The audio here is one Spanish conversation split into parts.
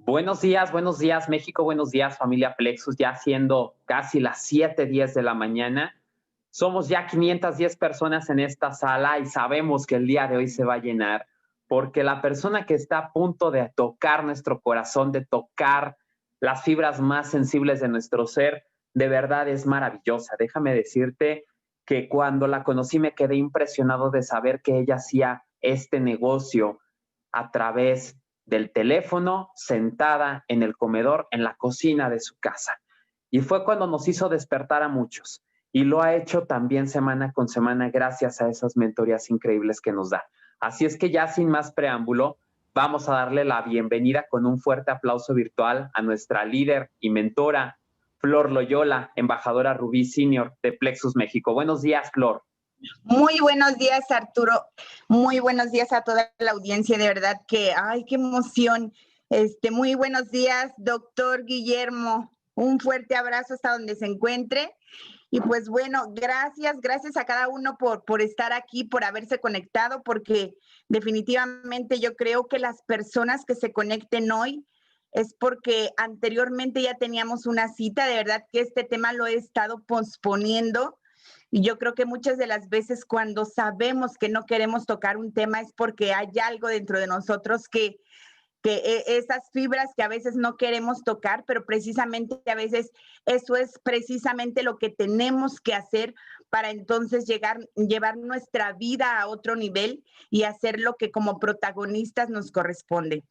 Buenos días México, buenos días familia Plexus, ya siendo casi las 7:10 de la mañana. Somos ya 510 personas en esta sala y sabemos que el día de hoy se va a llenar porque la persona que está a punto de tocar nuestro corazón, de tocar las fibras más sensibles de nuestro ser, de verdad es maravillosa. Déjame decirte que cuando la conocí me quedé impresionado de saber que ella hacía este negocio a través del teléfono, sentada en el comedor, en la cocina de su casa. Y fue cuando nos hizo despertar a muchos. Y lo ha hecho también semana con semana gracias a esas mentorías increíbles que nos da. Así es que ya sin más preámbulo, vamos a darle la bienvenida con un fuerte aplauso virtual a nuestra líder y mentora, Flor Loyola, embajadora Rubí Senior de Plexus México. Buenos días, Flor. Muy buenos días, Arturo. Muy buenos días a toda la audiencia. De verdad que, ay, qué emoción. Muy buenos días, doctor Guillermo. Un fuerte abrazo hasta donde se encuentre. Y pues bueno, gracias a cada uno por estar aquí, por haberse conectado, porque definitivamente yo creo que las personas que se conecten hoy es porque anteriormente ya teníamos una cita. De verdad que este tema lo he estado posponiendo. Y yo creo que muchas de las veces cuando sabemos que no queremos tocar un tema es porque hay algo dentro de nosotros que esas fibras que a veces no queremos tocar, pero precisamente a veces eso es precisamente lo que tenemos que hacer para entonces llevar nuestra vida a otro nivel y hacer lo que como protagonistas nos corresponde.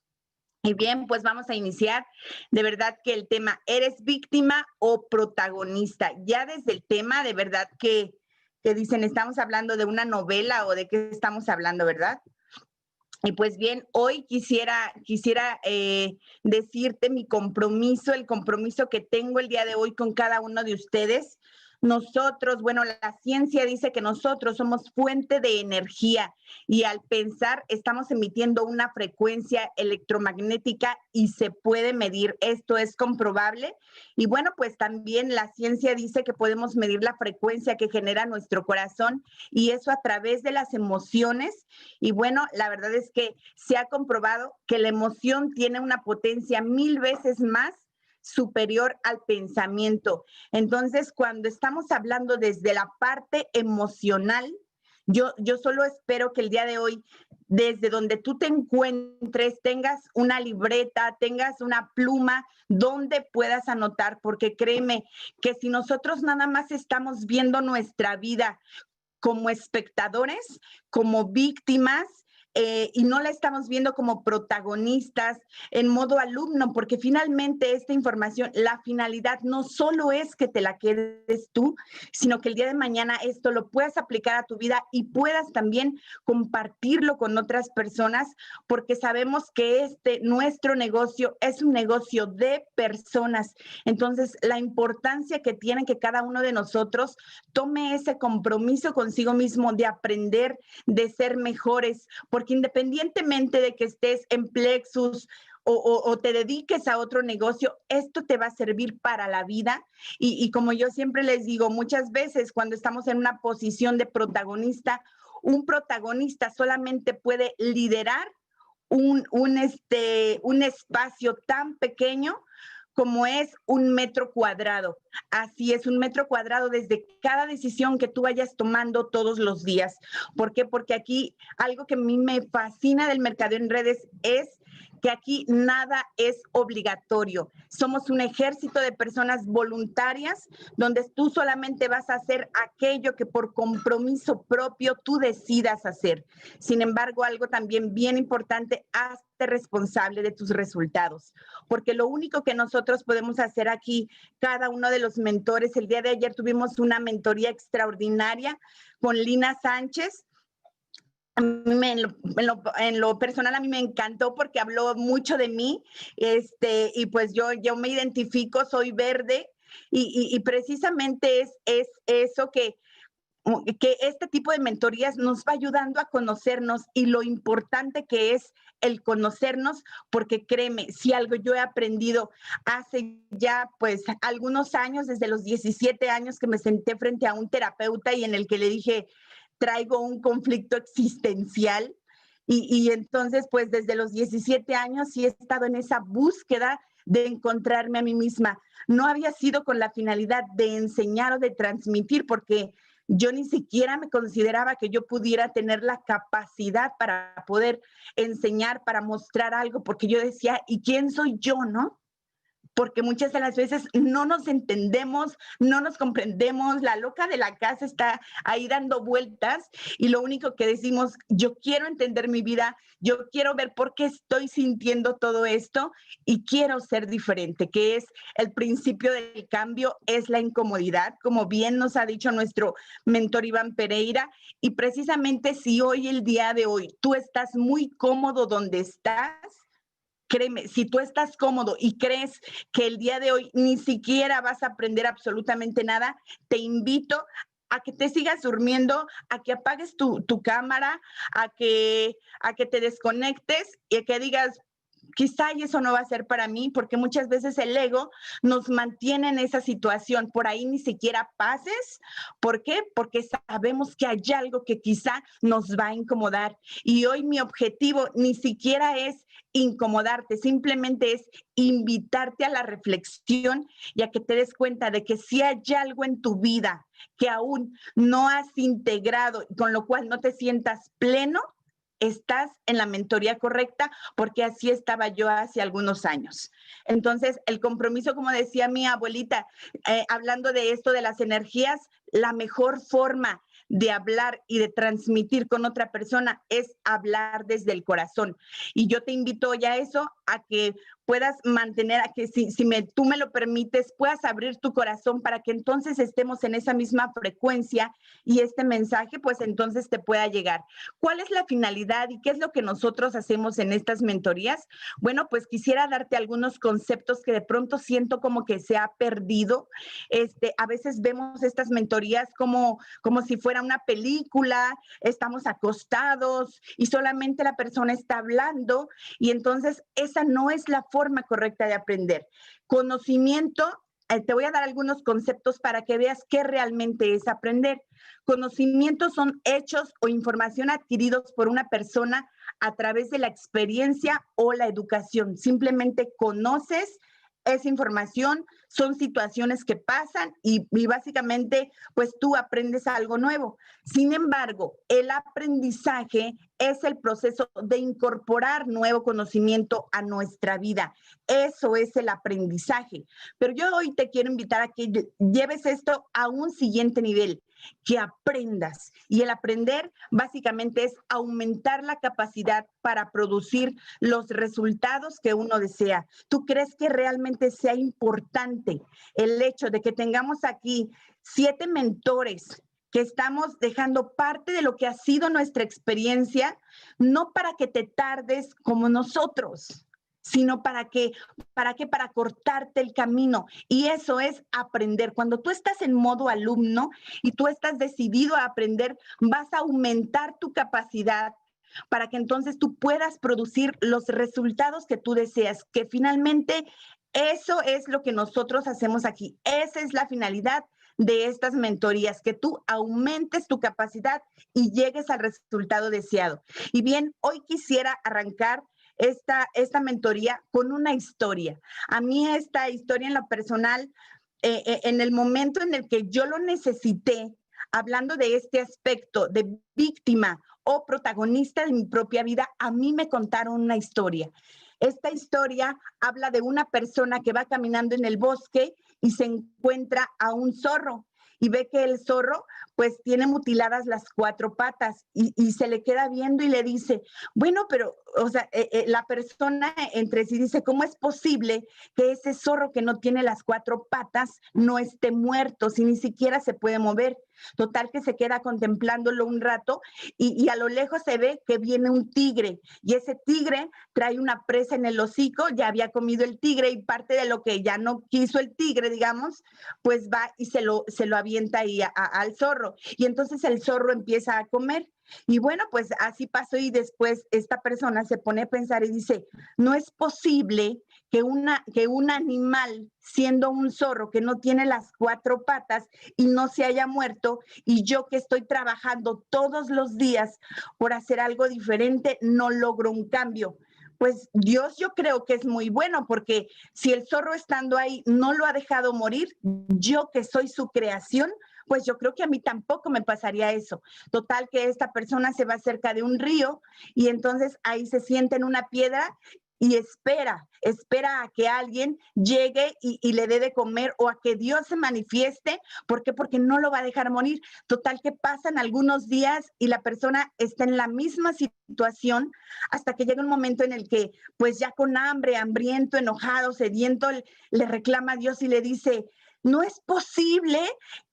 Y bien, pues vamos a iniciar. De verdad que el tema, ¿eres víctima o protagonista? Ya desde el tema, de verdad que dicen, ¿estamos hablando de una novela o de qué estamos hablando, verdad? Y pues bien, hoy quisiera decirte mi compromiso, el compromiso que tengo el día de hoy con cada uno de ustedes. Nosotros, bueno, la ciencia dice que nosotros somos fuente de energía y al pensar estamos emitiendo una frecuencia electromagnética y se puede medir. Esto es comprobable. Y bueno, pues también la ciencia dice que podemos medir la frecuencia que genera nuestro corazón y eso a través de las emociones. Y bueno, la verdad es que se ha comprobado que la emoción tiene una potencia 1000 veces más superior al pensamiento. Entonces, cuando estamos hablando desde la parte emocional, yo solo espero que el día de hoy, desde donde tú te encuentres, tengas una libreta, tengas una pluma, donde puedas anotar, porque créeme que si nosotros nada más estamos viendo nuestra vida como espectadores, como víctimas, y no la estamos viendo como protagonistas en modo alumno, porque finalmente esta información, la finalidad no solo es que te la quedes tú, sino que el día de mañana esto lo puedas aplicar a tu vida y puedas también compartirlo con otras personas, porque sabemos que nuestro negocio es un negocio de personas. Entonces, la importancia que tiene que cada uno de nosotros tome ese compromiso consigo mismo de aprender, de ser mejores, porque independientemente de que estés en Plexus o te dediques a otro negocio, esto te va a servir para la vida. Y como yo siempre les digo, muchas veces cuando estamos en una posición de protagonista, un protagonista solamente puede liderar un espacio tan pequeño como es 1 metro cuadrado. Así es, 1 metro cuadrado desde cada decisión que tú vayas tomando todos los días. ¿Por qué? Porque aquí algo que a mí me fascina del mercadeo en redes es que aquí nada es obligatorio. Somos un ejército de personas voluntarias donde tú solamente vas a hacer aquello que por compromiso propio tú decidas hacer. Sin embargo, algo también bien importante, hazte responsable de tus resultados, porque lo único que nosotros podemos hacer aquí, cada uno de los mentores, el día de ayer tuvimos una mentoría extraordinaria con Lina Sánchez. En lo personal a mí me encantó porque habló mucho de mí, y pues yo me identifico, soy verde y precisamente es eso que este tipo de mentorías nos va ayudando a conocernos y lo importante que es el conocernos, porque créeme, si algo yo he aprendido hace ya pues algunos años, desde los 17 años que me senté frente a un terapeuta y en el que le dije, traigo un conflicto existencial Y entonces, pues desde los 17 años sí he estado en esa búsqueda de encontrarme a mí misma. No había sido con la finalidad de enseñar o de transmitir, porque yo ni siquiera me consideraba que yo pudiera tener la capacidad para poder enseñar, para mostrar algo, porque yo decía, ¿y quién soy yo, no? Porque muchas de las veces no nos entendemos, no nos comprendemos, la loca de la casa está ahí dando vueltas y lo único que decimos, yo quiero entender mi vida, yo quiero ver por qué estoy sintiendo todo esto y quiero ser diferente, que es el principio del cambio, es la incomodidad, como bien nos ha dicho nuestro mentor Iván Pereira, y precisamente si hoy, el día de hoy, tú estás muy cómodo donde estás, créeme, si tú estás cómodo y crees que el día de hoy ni siquiera vas a aprender absolutamente nada, te invito a que te sigas durmiendo, a que apagues tu cámara, a que te desconectes y a que digas, quizá y eso no va a ser para mí, porque muchas veces el ego nos mantiene en esa situación. Por ahí ni siquiera pases. ¿Por qué? Porque sabemos que hay algo que quizá nos va a incomodar. Y hoy mi objetivo ni siquiera es incomodarte, simplemente es invitarte a la reflexión y a que te des cuenta de que si hay algo en tu vida que aún no has integrado y con lo cual no te sientas pleno, estás en la mentoría correcta, porque así estaba yo hace algunos años. Entonces, el compromiso, como decía mi abuelita, hablando de esto de las energías, la mejor forma de hablar y de transmitir con otra persona es hablar desde el corazón. Y yo te invito ya a eso, a que puedas mantener, a que tú me lo permites, puedas abrir tu corazón para que entonces estemos en esa misma frecuencia y este mensaje pues entonces te pueda llegar. ¿Cuál es la finalidad y qué es lo que nosotros hacemos en estas mentorías? Bueno, pues quisiera darte algunos conceptos que de pronto siento como que se ha perdido. A veces vemos estas mentorías como si fuera una película, estamos acostados y solamente la persona está hablando y entonces esa no es la forma correcta de aprender. Conocimiento, te voy a dar algunos conceptos para que veas qué realmente es aprender. Conocimientos son hechos o información adquiridos por una persona a través de la experiencia o la educación. Simplemente conoces esa información, son situaciones que pasan y básicamente pues tú aprendes algo nuevo. Sin embargo, el aprendizaje es el proceso de incorporar nuevo conocimiento a nuestra vida. Eso es el aprendizaje. Pero yo hoy te quiero invitar a que lleves esto a un siguiente nivel, que aprendas. Y el aprender básicamente es aumentar la capacidad para producir los resultados que uno desea. ¿Tú crees que realmente sea importante el hecho de que tengamos aquí 7 mentores que estamos dejando parte de lo que ha sido nuestra experiencia, no para que te tardes como nosotros, sino para cortarte el camino? Y eso es aprender. Cuando tú estás en modo alumno y tú estás decidido a aprender, vas a aumentar tu capacidad para que entonces tú puedas producir los resultados que tú deseas, que finalmente eso es lo que nosotros hacemos aquí. Esa es la finalidad de estas mentorías, que tú aumentes tu capacidad y llegues al resultado deseado. Y bien, hoy quisiera arrancar esta mentoría con una historia. A mí esta historia en lo personal, en el momento en el que yo lo necesité, hablando de este aspecto de víctima o protagonista de mi propia vida, a mí me contaron una historia. Esta historia habla de una persona que va caminando en el bosque y se encuentra a un zorro y ve que el zorro pues tiene mutiladas las 4 patas y se le queda viendo y le dice, bueno, pero, o sea, la persona entre sí dice, ¿cómo es posible que ese zorro que no tiene las 4 patas no esté muerto, si ni siquiera se puede mover? Total que se queda contemplándolo un rato y a lo lejos se ve que viene un tigre y ese tigre trae una presa en el hocico, ya había comido el tigre y parte de lo que ya no quiso el tigre, digamos, pues va y se lo avienta ahí al zorro. Y entonces el zorro empieza a comer Y bueno, pues así pasó y después esta persona se pone a pensar y dice, no es posible que un animal, siendo un zorro que no tiene las cuatro patas y no se haya muerto, y yo que estoy trabajando todos los días por hacer algo diferente, no logro un cambio. Pues Dios yo creo que es muy bueno porque si el zorro estando ahí no lo ha dejado morir, yo que soy su creación, pues yo creo que a mí tampoco me pasaría eso. Total que esta persona se va cerca de un río y entonces ahí se sienta en una piedra y espera a que alguien llegue y le dé de comer o a que Dios se manifieste. ¿Por qué? Porque no lo va a dejar morir. Total que pasan algunos días y la persona está en la misma situación hasta que llega un momento en el que, pues ya con hambre, hambriento, enojado, sediento, le reclama a Dios y le dice, no es posible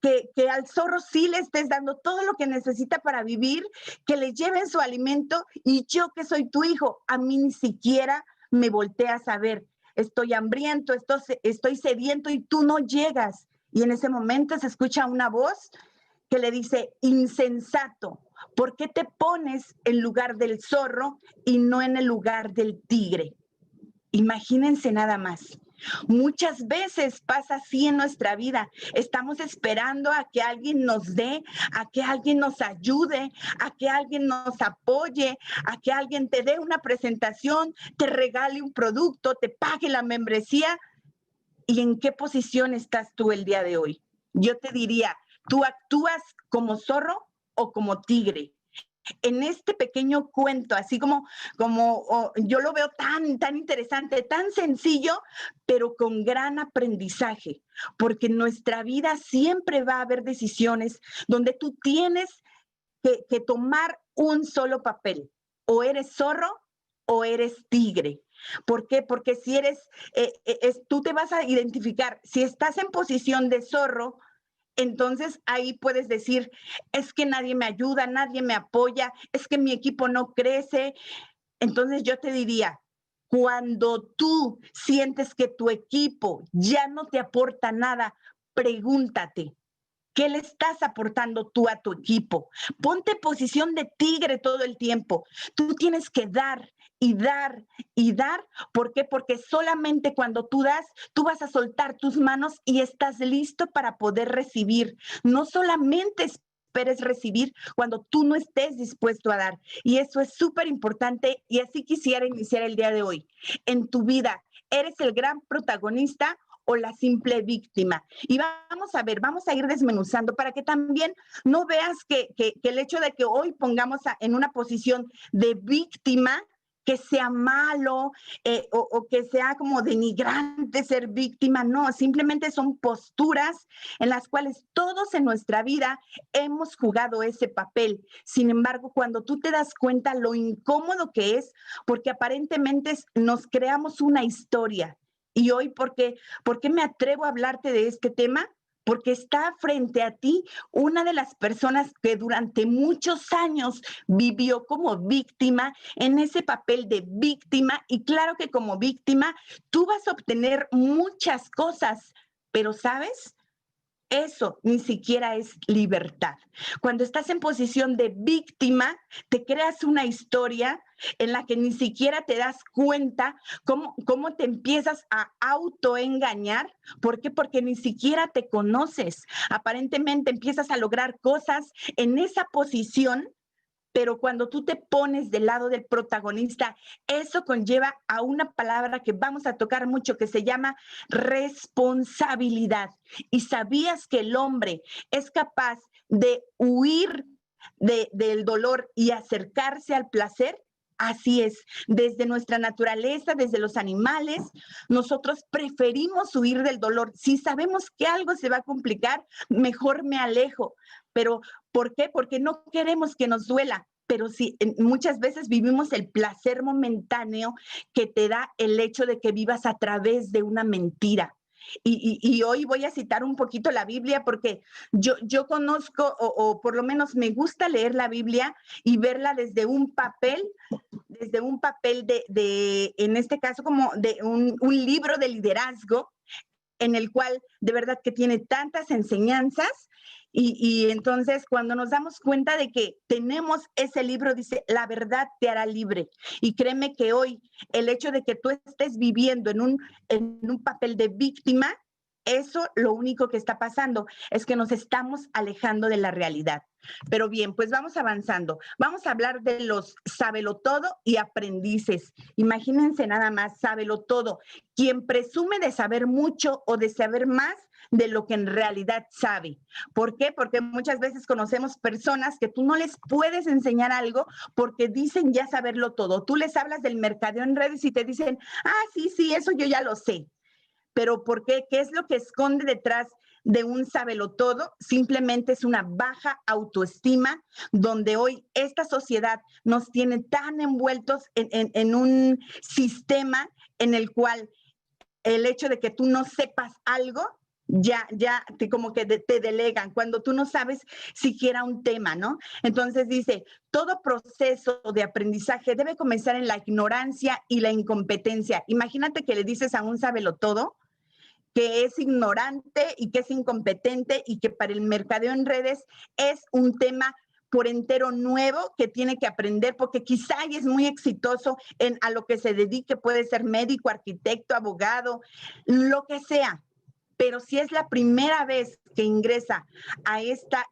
que al zorro sí le estés dando todo lo que necesita para vivir, que le lleven su alimento y yo que soy tu hijo, a mí ni siquiera me volteas a ver. Estoy hambriento, estoy sediento y tú no llegas. Y en ese momento se escucha una voz que le dice, insensato, ¿por qué te pones en lugar del zorro y no en el lugar del tigre? Imagínense nada más. Muchas veces pasa así en nuestra vida. Estamos esperando a que alguien nos dé, a que alguien nos ayude, a que alguien nos apoye, a que alguien te dé una presentación, te regale un producto, te pague la membresía. ¿Y en qué posición estás tú el día de hoy? Yo te diría, ¿tú actúas como zorro o como tigre? En este pequeño cuento, así como yo lo veo tan interesante, tan sencillo, pero con gran aprendizaje, porque en nuestra vida siempre va a haber decisiones donde tú tienes que tomar un solo papel, o eres zorro o eres tigre. ¿Por qué? Porque si tú te vas a identificar, si estás en posición de zorro, entonces ahí puedes decir, es que nadie me ayuda, nadie me apoya, es que mi equipo no crece. Entonces yo te diría, cuando tú sientes que tu equipo ya no te aporta nada, pregúntate, ¿qué le estás aportando tú a tu equipo? Ponte en posición de tigre todo el tiempo. Tú tienes que dar y dar y dar. ¿Por qué? Porque solamente cuando tú das, tú vas a soltar tus manos y estás listo para poder recibir. No solamente esperes recibir cuando tú no estés dispuesto a dar. Y eso es súper importante y así quisiera iniciar el día de hoy. En tu vida, ¿eres el gran protagonista o la simple víctima? Y vamos a ver, vamos a ir desmenuzando para que también no veas que el hecho de que hoy pongamos en una posición de víctima, que sea malo o que sea como denigrante ser víctima, no, simplemente son posturas en las cuales todos en nuestra vida hemos jugado ese papel. Sin embargo, cuando tú te das cuenta lo incómodo que es, porque aparentemente nos creamos una historia. Y hoy, ¿por qué me atrevo a hablarte de este tema? Porque está frente a ti una de las personas que durante muchos años vivió como víctima, en ese papel de víctima, y claro que como víctima tú vas a obtener muchas cosas, pero ¿sabes? Eso ni siquiera es libertad. Cuando estás en posición de víctima, te creas una historia en la que ni siquiera te das cuenta cómo te empiezas a autoengañar. ¿Por qué? Porque ni siquiera te conoces. Aparentemente empiezas a lograr cosas en esa posición, pero cuando tú te pones del lado del protagonista, eso conlleva a una palabra que vamos a tocar mucho, que se llama responsabilidad. ¿Y sabías que el hombre es capaz de huir del dolor y acercarse al placer? Así es, desde nuestra naturaleza, desde los animales, nosotros preferimos huir del dolor. Si sabemos que algo se va a complicar, mejor me alejo. Pero ¿por qué? Porque no queremos que nos duela. Pero sí, muchas veces vivimos el placer momentáneo que te da el hecho de que vivas a través de una mentira. Y hoy voy a citar un poquito la Biblia porque yo conozco o por lo menos me gusta leer la Biblia y verla desde un papel en este caso como de un libro de liderazgo en el cual de verdad que tiene tantas enseñanzas Y entonces cuando nos damos cuenta de que tenemos ese libro, dice, la verdad te hará libre. Y créeme que hoy el hecho de que tú estés viviendo en un papel de víctima, eso lo único que está pasando es que nos estamos alejando de la realidad. Pero bien, pues vamos avanzando. Vamos a hablar de los sabelotodo y aprendices. Imagínense nada más, sabelotodo, quien presume de saber mucho o de saber más de lo que en realidad sabe. ¿Por qué? Porque muchas veces conocemos personas que tú no les puedes enseñar algo porque dicen ya saberlo todo. Tú les hablas del mercadeo en redes y te dicen, sí, sí, eso yo ya lo sé. Pero ¿por qué? ¿Qué es lo que esconde detrás de un sabelotodo? Simplemente es una baja autoestima, donde hoy esta sociedad nos tiene tan envueltos en un sistema en el cual el hecho de que tú no sepas algo, ya como que te delegan, cuando tú no sabes siquiera un tema, ¿no? Entonces dice, todo proceso de aprendizaje debe comenzar en la ignorancia y la incompetencia. Imagínate que le dices a un sabelotodo que es ignorante y que es incompetente y que para el mercadeo en redes es un tema por entero nuevo que tiene que aprender porque quizá ya es muy exitoso a lo que se dedique, puede ser médico, arquitecto, abogado, lo que sea. Pero si es la primera vez que ingresa a esta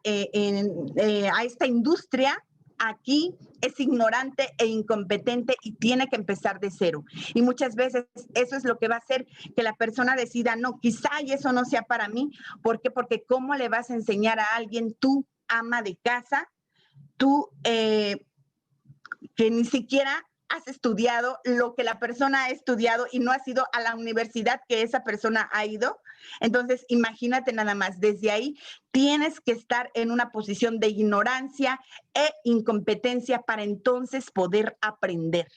industria, aquí es ignorante e incompetente y tiene que empezar de cero. Y muchas veces eso es lo que va a hacer que la persona decida, no, quizá y eso no sea para mí. ¿Por qué? Porque ¿cómo le vas a enseñar a alguien, tú, ama de casa, tú que ni siquiera has estudiado lo que la persona ha estudiado y no has ido a la universidad que esa persona ha ido? Entonces, imagínate nada más, desde ahí tienes que estar en una posición de ignorancia e incompetencia para entonces poder aprender.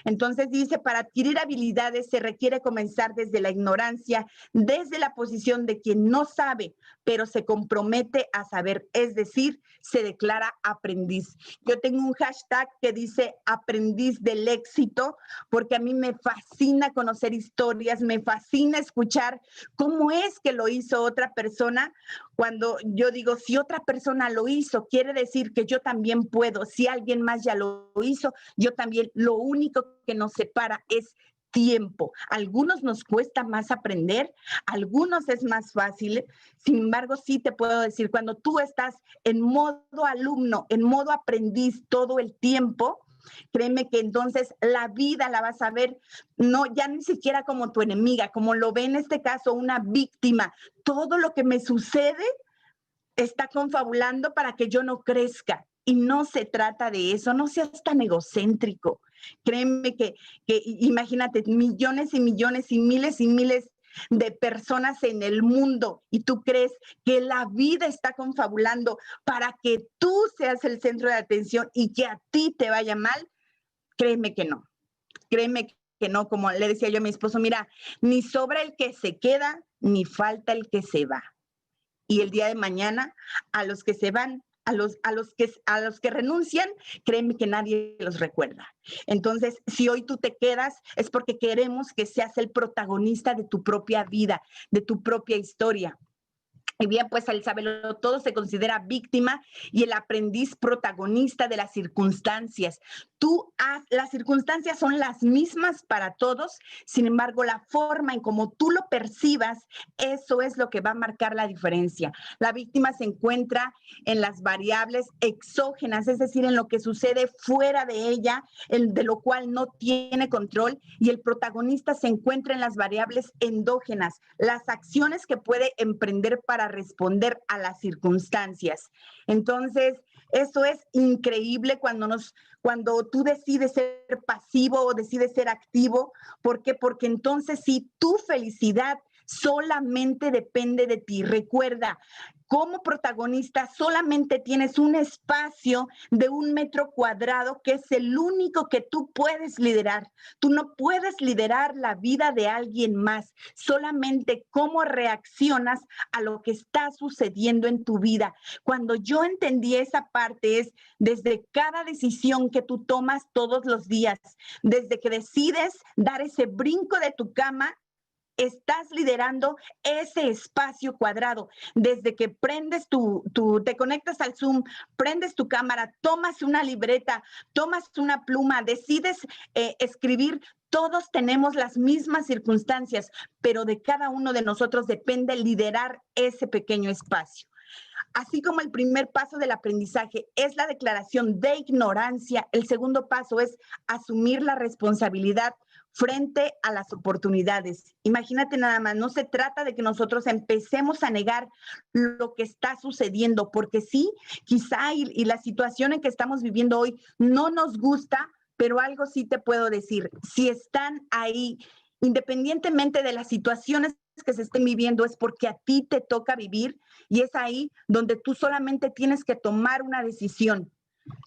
Entonces dice, para adquirir habilidades se requiere comenzar desde la ignorancia, desde la posición de quien no sabe, pero se compromete a saber, es decir, se declara aprendiz. Yo tengo un hashtag que dice aprendiz del éxito, porque a mí me fascina conocer historias, me fascina escuchar cómo es que lo hizo otra persona. Cuando yo digo, si otra persona lo hizo, quiere decir que yo también puedo. Si alguien más ya lo hizo, yo también. Lo único que nos separa es tiempo. A algunos nos cuesta más aprender, a algunos es más fácil. Sin embargo, sí te puedo decir, cuando tú estás en modo alumno, en modo aprendiz todo el tiempo, créeme que entonces la vida la vas a ver, no, ya ni siquiera como tu enemiga, como lo ve en este caso una víctima. Todo lo que me sucede está confabulando para que yo no crezca. Y no se trata de eso, no seas tan egocéntrico. Créeme que imagínate, millones y millones y miles de personas en el mundo y tú crees que la vida está confabulando para que tú seas el centro de atención y que a ti te vaya mal. Créeme que no, créeme que no. Como le decía yo a mi esposo, mira, ni sobra el que se queda, ni falta el que se va. Y el día de mañana, a los que se van, a los que renuncian, créeme que nadie los recuerda. Entonces, si hoy tú te quedas, es porque queremos que seas el protagonista de tu propia vida, de tu propia historia. Y bien, pues el sabelotodo se considera víctima y el aprendiz protagonista de las circunstancias. Las circunstancias son las mismas para todos, sin embargo, la forma en cómo tú lo percibas, eso es lo que va a marcar la diferencia. La víctima se encuentra en las variables exógenas, es decir, en lo que sucede fuera de ella, de lo cual no tiene control, y el protagonista se encuentra en las variables endógenas, las acciones que puede emprender para responder a las circunstancias. Entonces, eso es increíble cuando tú decides ser pasivo o decides ser activo. ¿Por qué? Porque entonces sí, tu felicidad solamente depende de ti. Recuerda, como protagonista solamente tienes un espacio de 1 metro cuadrado que es el único que tú puedes liderar. Tú no puedes liderar la vida de alguien más, solamente cómo reaccionas a lo que está sucediendo en tu vida. Cuando yo entendí esa parte es desde cada decisión que tú tomas todos los días, desde que decides dar ese brinco de tu cama estás liderando ese espacio cuadrado. Desde que prendes te conectas al Zoom, prendes tu cámara, tomas una libreta, tomas una pluma, decides escribir. Todos tenemos las mismas circunstancias, pero de cada uno de nosotros depende liderar ese pequeño espacio. Así como el primer paso del aprendizaje es la declaración de ignorancia, el segundo paso es asumir la responsabilidad frente a las oportunidades. Imagínate nada más, no se trata de que nosotros empecemos a negar lo que está sucediendo, porque sí, quizá y la situación en que estamos viviendo hoy no nos gusta, pero algo sí te puedo decir, si están ahí, independientemente de las situaciones que se estén viviendo, es porque a ti te toca vivir y es ahí donde tú solamente tienes que tomar una decisión.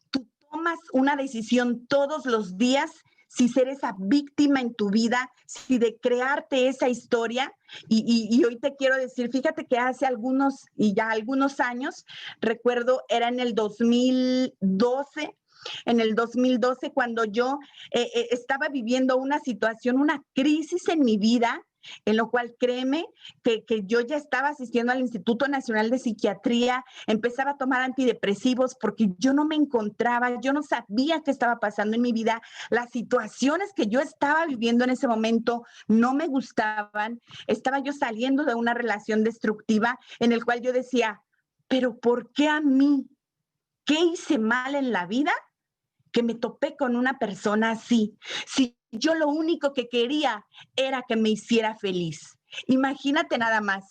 Tú tomas una decisión todos los días si ser esa víctima en tu vida, si de crearte esa historia. Y hoy te quiero decir, fíjate que hace algunos años, recuerdo, era en el 2012, cuando yo estaba viviendo una situación, una crisis en mi vida, en lo cual créeme que yo ya estaba asistiendo al Instituto Nacional de Psiquiatría, empezaba a tomar antidepresivos porque yo no me encontraba, yo no sabía qué estaba pasando en mi vida, las situaciones que yo estaba viviendo en ese momento no me gustaban, estaba yo saliendo de una relación destructiva en el cual yo decía, pero ¿por qué a mí? ¿Qué hice mal en la vida que me topé con una persona así? Si yo lo único que quería era que me hiciera feliz. Imagínate nada más.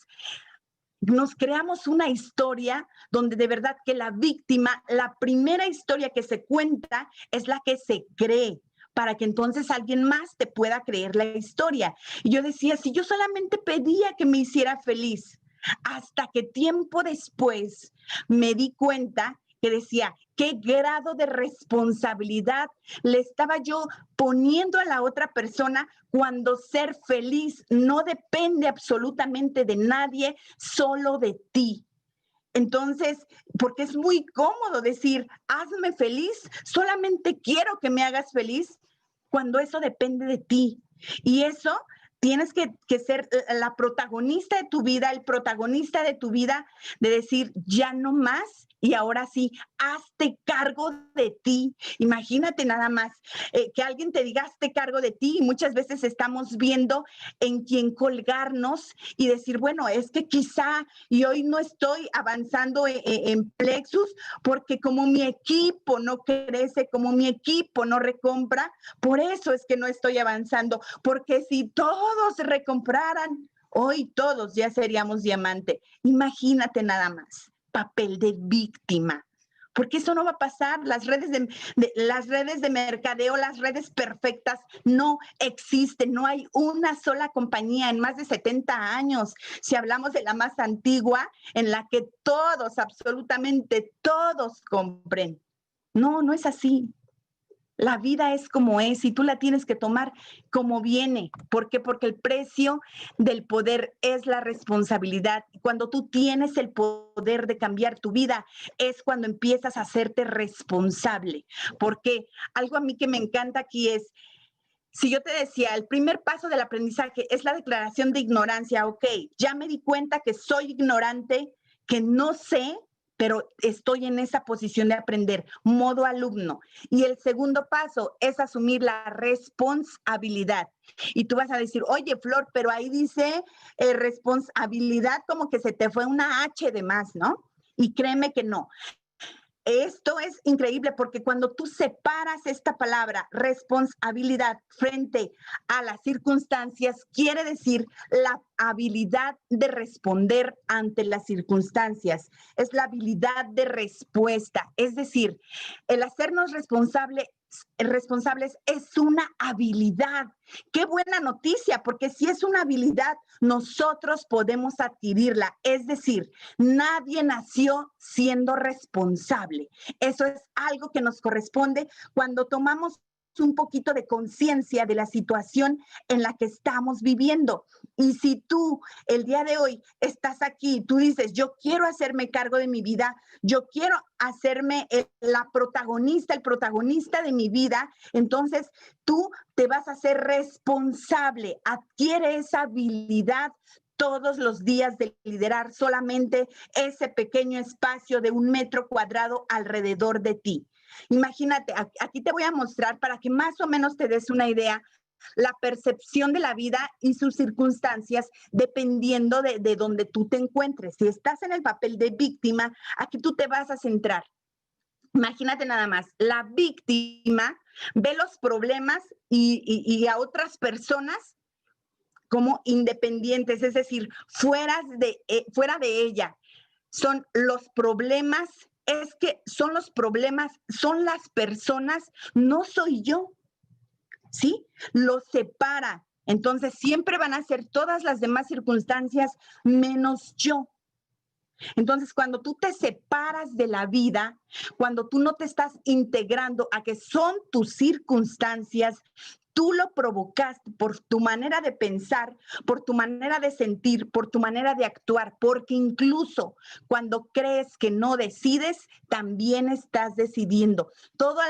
Nos creamos una historia donde de verdad que la víctima, la primera historia que se cuenta es la que se cree, para que entonces alguien más te pueda creer la historia. Y yo decía, si yo solamente pedía que me hiciera feliz, hasta que tiempo después me di cuenta que decía, ¿qué grado de responsabilidad le estaba yo poniendo a la otra persona cuando ser feliz no depende absolutamente de nadie, solo de ti? Entonces, porque es muy cómodo decir, hazme feliz, solamente quiero que me hagas feliz, cuando eso depende de ti. Y eso tienes que ser la protagonista de tu vida, el protagonista de tu vida, de decir, ya no más. Y ahora sí, hazte cargo de ti. Imagínate nada más que alguien te diga, hazte cargo de ti. Y muchas veces estamos viendo en quién colgarnos y decir, bueno, es que quizá y hoy no estoy avanzando en Plexus porque como mi equipo no crece, como mi equipo no recompra, por eso es que no estoy avanzando, porque si todos recompraran, hoy todos ya seríamos diamante. Imagínate nada más, papel de víctima. Porque eso no va a pasar. Las redes de mercadeo, las redes perfectas no existen. No hay una sola compañía en más de 70 años. Si hablamos de la más antigua, en la que todos, absolutamente todos compren. No, no es así. La vida es como es y tú la tienes que tomar como viene. ¿Por qué? Porque el precio del poder es la responsabilidad. Cuando tú tienes el poder de cambiar tu vida, es cuando empiezas a hacerte responsable. Porque algo a mí que me encanta aquí es, si yo te decía, el primer paso del aprendizaje es la declaración de ignorancia, ok, ya me di cuenta que soy ignorante, que no sé, pero estoy en esa posición de aprender, modo alumno. Y el segundo paso es asumir la responsabilidad. Y tú vas a decir, oye, Flor, pero ahí dice responsabilidad como que se te fue una H de más, ¿no? Y créeme que no. Esto es increíble porque cuando tú separas esta palabra responsabilidad frente a las circunstancias, quiere decir la habilidad de responder ante las circunstancias, es la habilidad de respuesta, es decir, el hacernos responsables es una habilidad. Qué buena noticia, porque si es una habilidad, nosotros podemos adquirirla. Es decir, nadie nació siendo responsable. Eso es algo que nos corresponde cuando tomamos un poquito de conciencia de la situación en la que estamos viviendo. Y si tú el día de hoy estás aquí, tú dices, yo quiero hacerme cargo de mi vida, yo quiero hacerme la protagonista, el protagonista de mi vida, entonces tú te vas a hacer responsable, adquiere esa habilidad todos los días de liderar solamente ese pequeño espacio de 1 metro cuadrado alrededor de ti. Imagínate, aquí te voy a mostrar para que más o menos te des una idea la percepción de la vida y sus circunstancias dependiendo de donde tú te encuentres. Si estás en el papel de víctima, aquí tú te vas a centrar. Imagínate nada más, la víctima ve los problemas y a otras personas como independientes, es decir, fuera de ella. Son los problemas, es que son los problemas, son las personas, no soy yo, ¿sí? Los separa. Entonces siempre van a ser todas las demás circunstancias menos yo. Entonces, cuando tú te separas de la vida, cuando tú no te estás integrando a que son tus circunstancias, tú lo provocaste por tu manera de pensar, por tu manera de sentir, por tu manera de actuar, porque incluso cuando crees que no decides, también estás decidiendo. Todo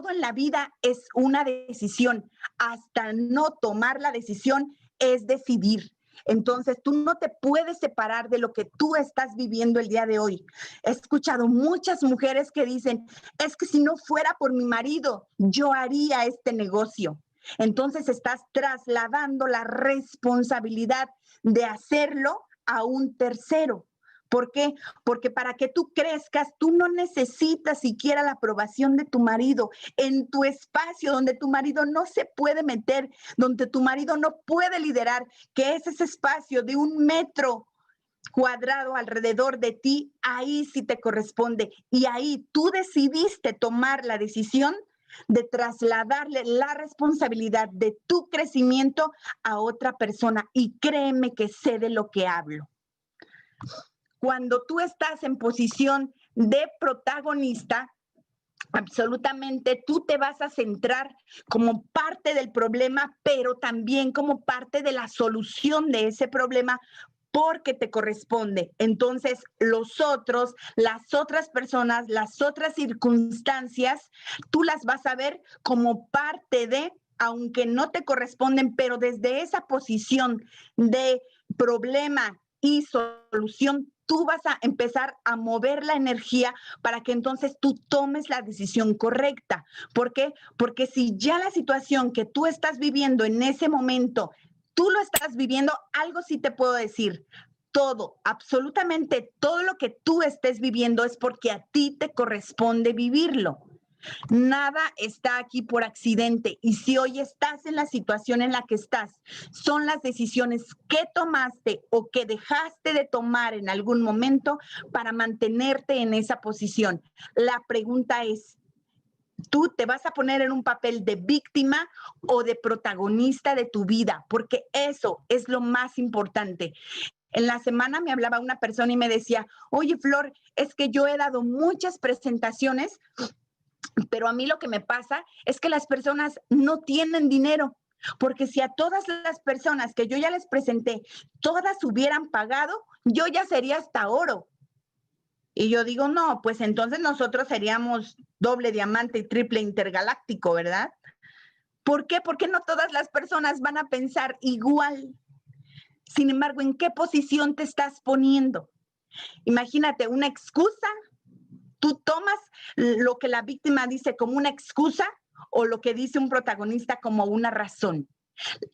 en la vida es una decisión. Hasta no tomar la decisión es decidir. Entonces, tú no te puedes separar de lo que tú estás viviendo el día de hoy. He escuchado muchas mujeres que dicen, es que si no fuera por mi marido, yo haría este negocio. Entonces, estás trasladando la responsabilidad de hacerlo a un tercero. ¿Por qué? Porque para que tú crezcas, tú no necesitas siquiera la aprobación de tu marido en tu espacio donde tu marido no se puede meter, donde tu marido no puede liderar, que es ese espacio de 1 metro cuadrado alrededor de ti, ahí sí te corresponde. Y ahí tú decidiste tomar la decisión de trasladarle la responsabilidad de tu crecimiento a otra persona. Y créeme que sé de lo que hablo. Cuando tú estás en posición de protagonista, absolutamente tú te vas a centrar como parte del problema, pero también como parte de la solución de ese problema, porque te corresponde. Entonces, los otros, las otras personas, las otras circunstancias, tú las vas a ver como parte de, aunque no te corresponden, pero desde esa posición de problema y solución, tú vas a empezar a mover la energía para que entonces tú tomes la decisión correcta. ¿Por qué? Porque si ya la situación que tú estás viviendo en ese momento, tú lo estás viviendo, algo sí te puedo decir. Todo, absolutamente todo lo que tú estés viviendo es porque a ti te corresponde vivirlo. Nada está aquí por accidente y si hoy estás en la situación en la que estás, son las decisiones que tomaste o que dejaste de tomar en algún momento para mantenerte en esa posición. La pregunta es, ¿tú te vas a poner en un papel de víctima o de protagonista de tu vida? Porque eso es lo más importante. En la semana me hablaba una persona y me decía, oye, Flor, es que yo he dado muchas presentaciones, pero a mí lo que me pasa es que las personas no tienen dinero, porque si a todas las personas que yo ya les presenté, todas hubieran pagado, yo ya sería hasta oro. Y yo digo, no, pues entonces nosotros seríamos doble diamante y triple intergaláctico, ¿verdad? ¿Por qué? Porque no todas las personas van a pensar igual. Sin embargo, ¿en qué posición te estás poniendo? Imagínate una excusa. ¿Tú tomas lo que la víctima dice como una excusa o lo que dice un protagonista como una razón?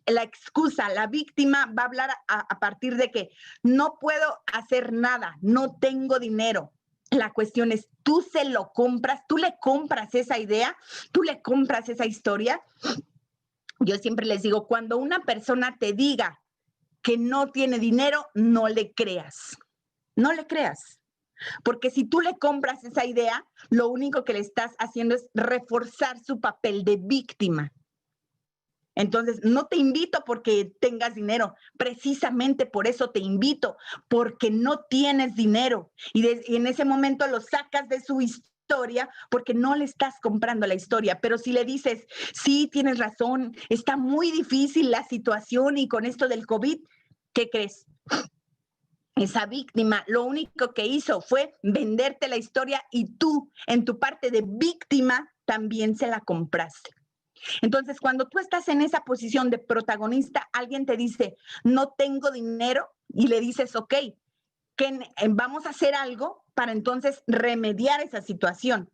La excusa, la víctima va a hablar a partir de que no puedo hacer nada, no tengo dinero. La cuestión es, ¿tú se lo compras? ¿Tú le compras esa idea? ¿Tú le compras esa historia? Yo siempre les digo, cuando una persona te diga que no tiene dinero, no le creas. No le creas. Porque si tú le compras esa idea, lo único que le estás haciendo es reforzar su papel de víctima. Entonces, no te invito porque tengas dinero, precisamente por eso te invito, porque no tienes dinero. Y en ese momento lo sacas de su historia historia porque no le estás comprando la historia. Pero si le dices, sí, tienes razón, está muy difícil la situación y con esto del COVID, ¿qué crees? Esa víctima lo único que hizo fue venderte la historia y tú, en tu parte de víctima, también se la compraste. Entonces, cuando tú estás en esa posición de protagonista, alguien te dice, no tengo dinero, y le dices, ok, que vamos a hacer algo para entonces remediar esa situación.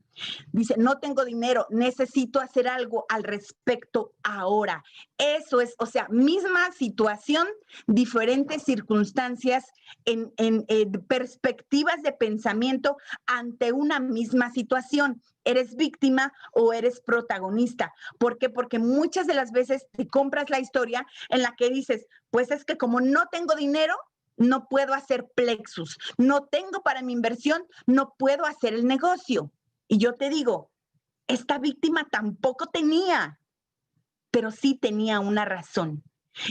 Dice, no tengo dinero, necesito hacer algo al respecto ahora. Eso es, o sea, misma situación, diferentes circunstancias en perspectivas de pensamiento ante una misma situación. ¿Eres víctima o eres protagonista? ¿Por qué? Porque muchas de las veces te compras la historia en la que dices, pues es que como no tengo dinero, no puedo hacer plexus, no tengo para mi inversión, no puedo hacer el negocio. Y yo te digo, esta víctima tampoco tenía, pero sí tenía una razón.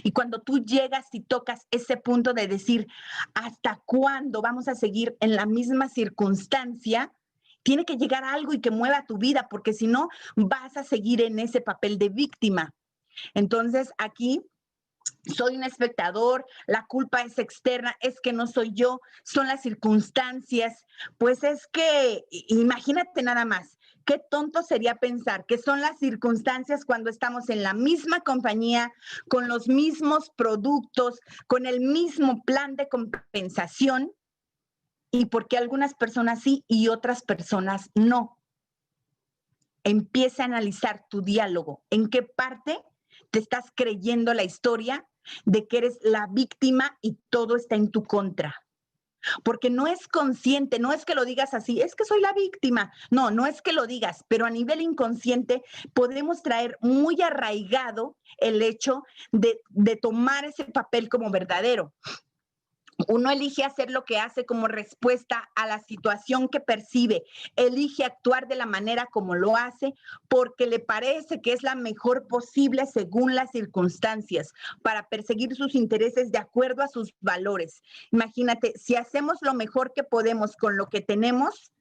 Y cuando tú llegas y tocas ese punto de decir, ¿hasta cuándo vamos a seguir en la misma circunstancia? Tiene que llegar algo y que mueva tu vida, porque si no, vas a seguir en ese papel de víctima. Entonces, aquí soy un espectador, la culpa es externa, es que no soy yo, son las circunstancias. Pues es que, imagínate nada más, qué tonto sería pensar que son las circunstancias cuando estamos en la misma compañía, con los mismos productos, con el mismo plan de compensación, y porque algunas personas sí y otras personas no. Empieza a analizar tu diálogo, en qué parte te estás creyendo la historia de que eres la víctima y todo está en tu contra. Porque no es consciente, no es que lo digas así, es que soy la víctima. No, no es que lo digas, pero a nivel inconsciente podemos traer muy arraigado el hecho de tomar ese papel como verdadero. Uno elige hacer lo que hace como respuesta a la situación que percibe, elige actuar de la manera como lo hace porque le parece que es la mejor posible según las circunstancias para perseguir sus intereses de acuerdo a sus valores. Imagínate, si hacemos lo mejor que podemos con lo que tenemos,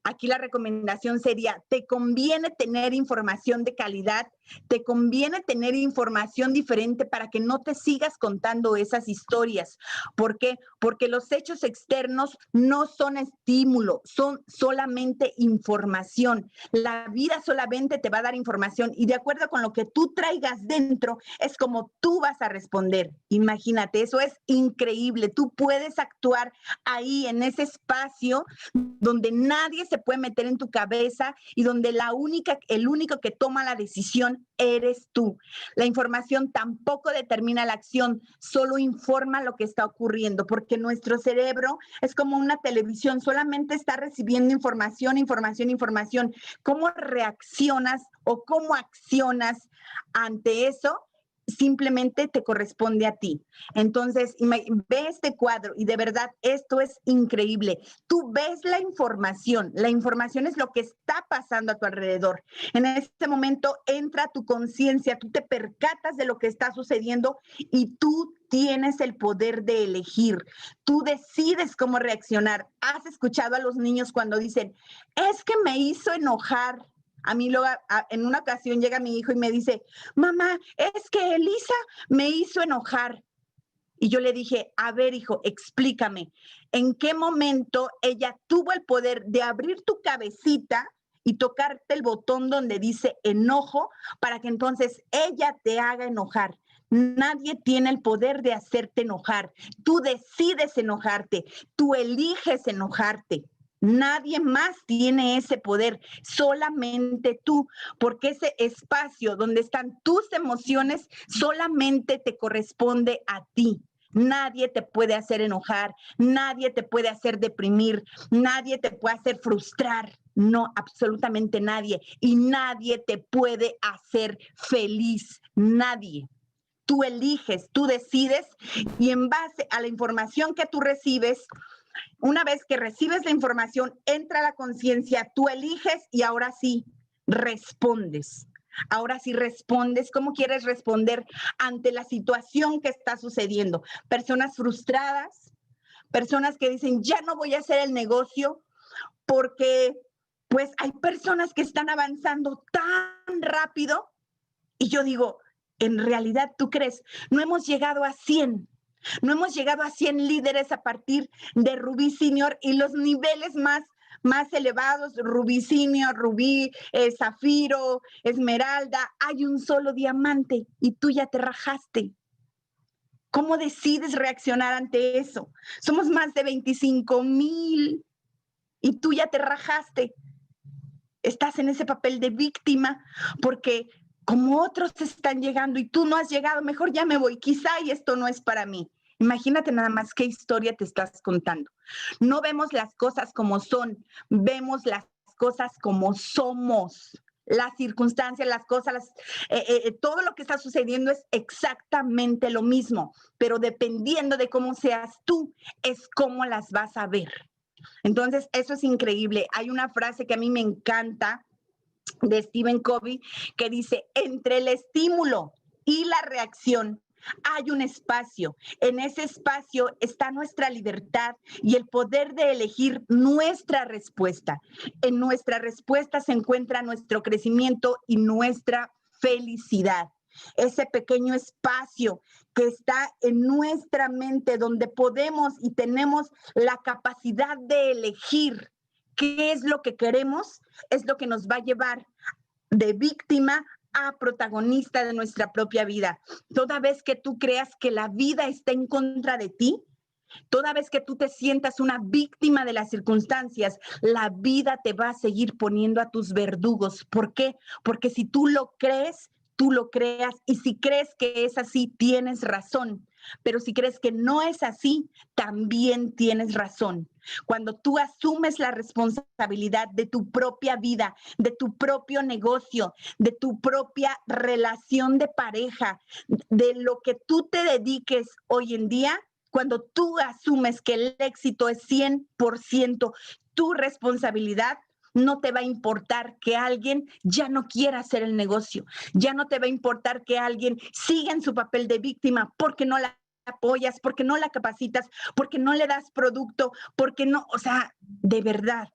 aquí la recomendación sería, te conviene tener información de calidad, te conviene tener información diferente para que no te sigas contando esas historias. ¿Por qué? Porque los hechos externos no son estímulo, son solamente información. La vida solamente te va a dar información y de acuerdo con lo que tú traigas dentro es como tú vas a responder. Imagínate, eso es increíble. Tú puedes actuar ahí en ese espacio donde nadie se puede meter en tu cabeza y donde el único que toma la decisión eres tú. La información tampoco determina la acción, solo informa lo que está ocurriendo, porque nuestro cerebro es como una televisión, solamente está recibiendo información, información, información. ¿Cómo reaccionas o cómo accionas ante eso? Simplemente te corresponde a ti. Entonces, ve este cuadro y de verdad esto es increíble. Tú ves la información es lo que está pasando a tu alrededor. En este momento entra tu conciencia, tú te percatas de lo que está sucediendo y tú tienes el poder de elegir. Tú decides cómo reaccionar. ¿Has escuchado a los niños cuando dicen, es que me hizo enojar? A mí en una ocasión llega mi hijo y me dice, mamá, es que Elisa me hizo enojar. Y yo le dije, a ver, hijo, explícame, ¿en qué momento ella tuvo el poder de abrir tu cabecita y tocarte el botón donde dice enojo para que entonces ella te haga enojar? Nadie tiene el poder de hacerte enojar. Tú decides enojarte, tú eliges enojarte. Nadie más tiene ese poder, solamente tú, porque ese espacio donde están tus emociones solamente te corresponde a ti. Nadie te puede hacer enojar, nadie te puede hacer deprimir, nadie te puede hacer frustrar, no, absolutamente nadie. Y nadie te puede hacer feliz, nadie. Tú eliges, tú decides y en base a la información que tú recibes, una vez que recibes la información, entra a la conciencia, tú eliges y ahora sí respondes. Ahora sí respondes, ¿cómo quieres responder ante la situación que está sucediendo? Personas frustradas, personas que dicen, ya no voy a hacer el negocio porque pues hay personas que están avanzando tan rápido y yo digo, en realidad, ¿tú crees? No hemos llegado a 100. No hemos llegado a 100 líderes a partir de Rubí Senior y los niveles más elevados, Rubí Senior, Rubí, Zafiro, Esmeralda, hay un solo diamante y tú ya te rajaste. ¿Cómo decides reaccionar ante eso? Somos más de 25,000 y tú ya te rajaste. Estás en ese papel de víctima porque como otros están llegando y tú no has llegado, mejor ya me voy, quizá y esto no es para mí. Imagínate nada más qué historia te estás contando. No vemos las cosas como son, vemos las cosas como somos. Las circunstancias, las cosas, todo lo que está sucediendo es exactamente lo mismo, pero dependiendo de cómo seas tú, es cómo las vas a ver. Entonces, eso es increíble. Hay una frase que a mí me encanta de Stephen Covey que dice, entre el estímulo y la reacción hay un espacio. En ese espacio está nuestra libertad y el poder de elegir nuestra respuesta. En nuestra respuesta se encuentra nuestro crecimiento y nuestra felicidad. Ese pequeño espacio que está en nuestra mente donde podemos y tenemos la capacidad de elegir qué es lo que queremos, es lo que nos va a llevar de víctima a protagonista de nuestra propia vida. Toda vez que tú creas que la vida está en contra de ti, toda vez que tú te sientas una víctima de las circunstancias, la vida te va a seguir poniendo a tus verdugos. ¿Por qué? Porque si tú lo crees, tú lo creas y si crees que es así, tienes razón. Pero si crees que no es así, también tienes razón. Cuando tú asumes la responsabilidad de tu propia vida, de tu propio negocio, de tu propia relación de pareja, de lo que tú te dediques hoy en día, cuando tú asumes que el éxito es 100% tu responsabilidad, no te va a importar que alguien ya no quiera hacer el negocio, ya no te va a importar que alguien siga en su papel de víctima porque no la apoyas, porque no la capacitas, porque no le das producto, porque no, o sea, de verdad,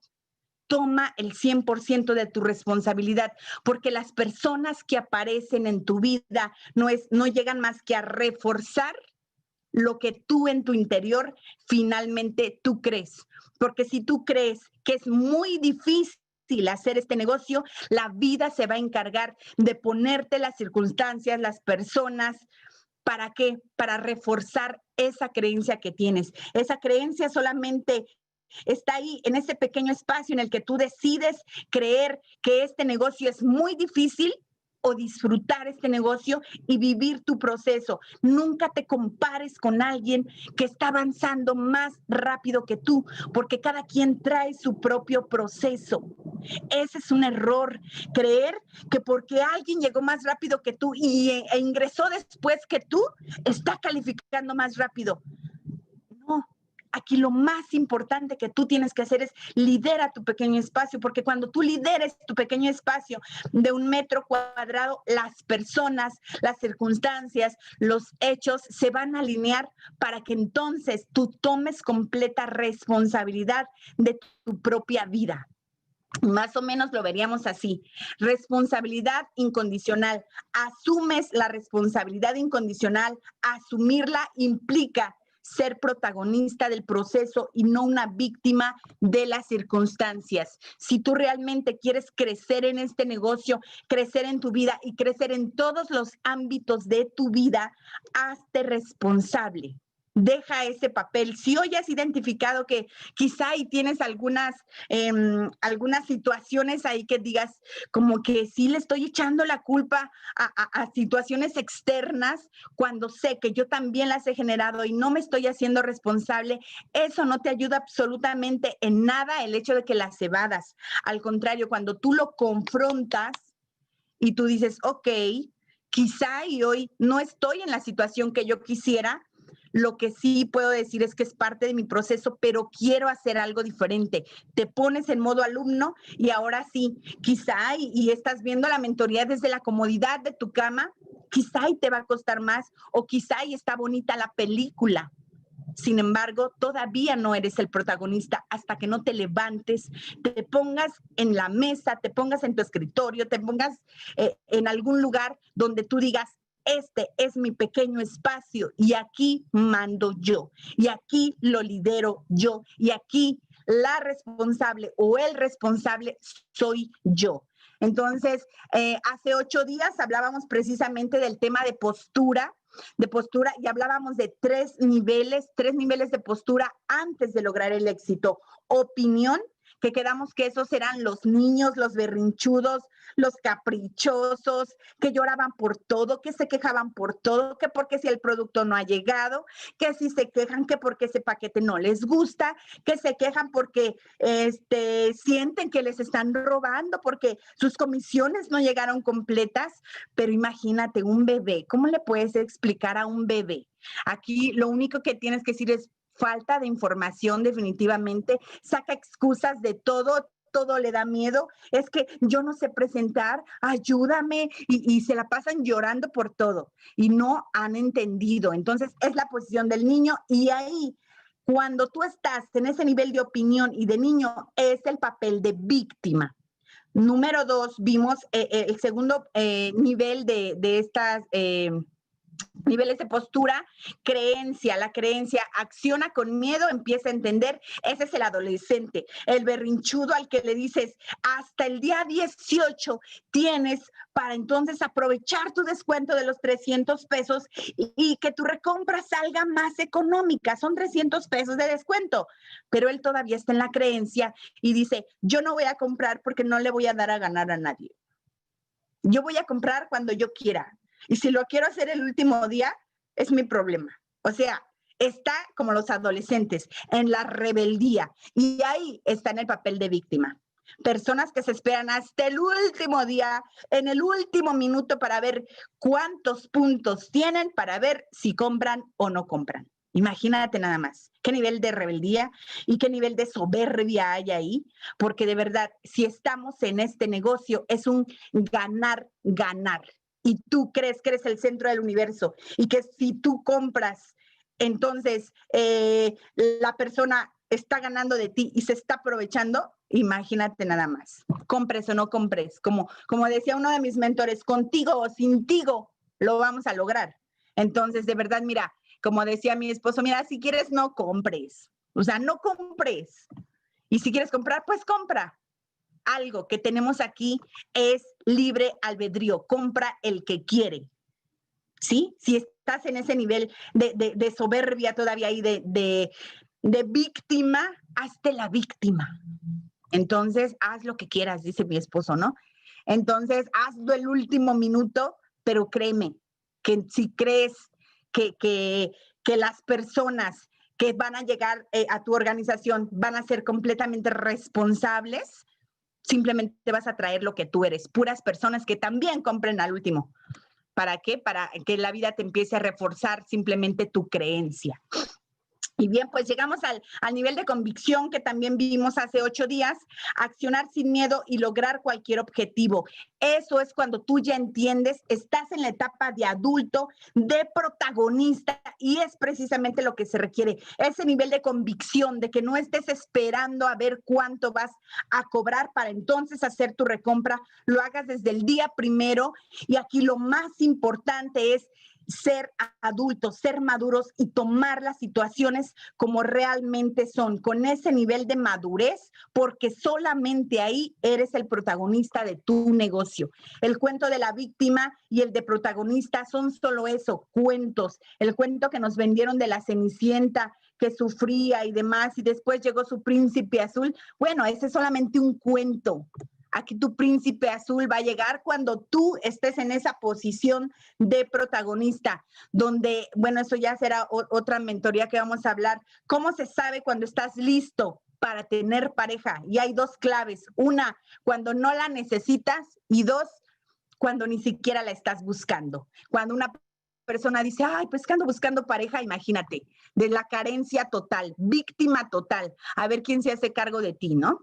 toma el 100% de tu responsabilidad, porque las personas que aparecen en tu vida no llegan más que a reforzar lo que tú en tu interior finalmente tú crees. Porque si tú crees que es muy difícil hacer este negocio, la vida se va a encargar de ponerte las circunstancias, las personas. ¿Para qué? Para reforzar esa creencia que tienes. Esa creencia solamente está ahí en ese pequeño espacio en el que tú decides creer que este negocio es muy difícil o disfrutar este negocio y vivir tu proceso. Nunca te compares con alguien que está avanzando más rápido que tú, porque cada quien trae su propio proceso. Ese es un error, creer que porque alguien llegó más rápido que tú e ingresó después que tú, está calificando más rápido. No, aquí lo más importante que tú tienes que hacer es lidera tu pequeño espacio, porque cuando tú lideres tu pequeño espacio de 1 metro cuadrado, las personas, las circunstancias, los hechos se van a alinear para que entonces tú tomes completa responsabilidad de tu propia vida. Más o menos lo veríamos así. Responsabilidad incondicional. Asumes la responsabilidad incondicional. Asumirla implica ser protagonista del proceso y no una víctima de las circunstancias. Si tú realmente quieres crecer en este negocio, crecer en tu vida y crecer en todos los ámbitos de tu vida, hazte responsable. Deja ese papel. Si hoy has identificado que quizá ahí tienes algunas situaciones ahí que digas como que sí le estoy echando la culpa a situaciones externas cuando sé que yo también las he generado y no me estoy haciendo responsable, eso no te ayuda absolutamente en nada el hecho de que las evadas. Al contrario, cuando tú lo confrontas y tú dices, ok, quizá y hoy no estoy en la situación que yo quisiera, lo que sí puedo decir es que es parte de mi proceso, pero quiero hacer algo diferente. Te pones en modo alumno y ahora sí, quizá y estás viendo la mentoría desde la comodidad de tu cama, quizá y te va a costar más o quizá y está bonita la película, Sin embargo, todavía no eres el protagonista hasta que no te levantes, te pongas en la mesa, te pongas en tu escritorio, te pongas en algún lugar donde tú digas, este es mi pequeño espacio y aquí mando yo, y aquí lo lidero yo, y aquí la responsable o el responsable soy yo. Entonces, hace 8 días hablábamos precisamente del tema de postura, y hablábamos de 3 niveles de postura antes de lograr el éxito. Opinión, que quedamos que esos eran los niños, los berrinchudos, los caprichosos, que lloraban por todo, que se quejaban por todo, que porque si el producto no ha llegado, que si se quejan que porque ese paquete no les gusta, que se quejan porque sienten que les están robando, porque sus comisiones no llegaron completas. Pero imagínate, un bebé, ¿cómo le puedes explicar a un bebé? Aquí lo único que tienes que decir es falta de información, definitivamente, saca excusas de todo le da miedo, es que yo no sé presentar, ayúdame, y se la pasan llorando por todo y no han entendido. Entonces es la posición del niño, y ahí, cuando tú estás en ese nivel de opinión y de niño, es el papel de víctima. Número 2, vimos el segundo nivel de estas niveles de postura, creencia. La creencia acciona con miedo, empieza a entender. Ese es el adolescente, el berrinchudo al que le dices, hasta el día 18 tienes para entonces aprovechar tu descuento de los 300 pesos y que tu recompra salga más económica. Son 300 pesos de descuento, pero él todavía está en la creencia y dice, yo no voy a comprar porque no le voy a dar a ganar a nadie. Yo voy a comprar cuando yo quiera. Y si lo quiero hacer el último día, es mi problema. O sea, está como los adolescentes, en la rebeldía. Y ahí está en el papel de víctima. Personas que se esperan hasta el último día, en el último minuto, para ver cuántos puntos tienen, para ver si compran o no compran. Imagínate nada más qué nivel de rebeldía y qué nivel de soberbia hay ahí, porque de verdad, si estamos en este negocio, es un ganar, ganar. Y tú crees que eres el centro del universo y que si tú compras, entonces la persona está ganando de ti y se está aprovechando. Imagínate nada más, compres o no compres, como decía uno de mis mentores, contigo o sin tigo lo vamos a lograr. Entonces, de verdad, mira, como decía mi esposo, mira, si quieres no compres, o sea, no compres. Y si quieres comprar, pues compra. Algo que tenemos aquí es libre albedrío, compra el que quiere, ¿sí? Si estás en ese nivel de soberbia todavía y de víctima, hazte la víctima. Entonces, haz lo que quieras, dice mi esposo, ¿no? Entonces, hazlo el último minuto, pero créeme, que si crees que las personas que van a llegar a tu organización van a ser completamente responsables, simplemente vas a traer lo que tú eres, puras personas que también compren al último. ¿Para qué? Para que la vida te empiece a reforzar simplemente tu creencia. Y bien, pues llegamos al nivel de convicción que también vimos hace 8 días, accionar sin miedo y lograr cualquier objetivo. Eso es cuando tú ya entiendes, estás en la etapa de adulto, de protagonista, y es precisamente lo que se requiere, ese nivel de convicción, de que no estés esperando a ver cuánto vas a cobrar para entonces hacer tu recompra, lo hagas desde el día primero. Y aquí lo más importante es ser adultos, ser maduros y tomar las situaciones como realmente son, con ese nivel de madurez, porque solamente ahí eres el protagonista de tu negocio. El cuento de la víctima y el de protagonista son solo eso, cuentos. El cuento que nos vendieron de la Cenicienta que sufría y demás, y después llegó su príncipe azul. Bueno, ese es solamente un cuento. Aquí tu príncipe azul va a llegar cuando tú estés en esa posición de protagonista, donde, bueno, eso ya será otra mentoría que vamos a hablar. ¿Cómo se sabe cuando estás listo para tener pareja? Y hay 2 claves. Una, cuando no la necesitas, y 2, cuando ni siquiera la estás buscando. Cuando una persona dice, ay, pues que ando buscando pareja, imagínate, de la carencia total, víctima total. A ver quién se hace cargo de ti, ¿no?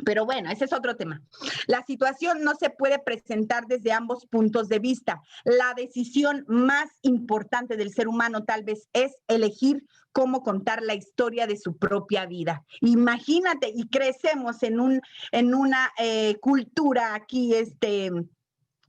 Pero bueno, ese es otro tema. La situación no se puede presentar desde ambos puntos de vista. La decisión más importante del ser humano tal vez es elegir cómo contar la historia de su propia vida. Imagínate, y crecemos en una cultura aquí,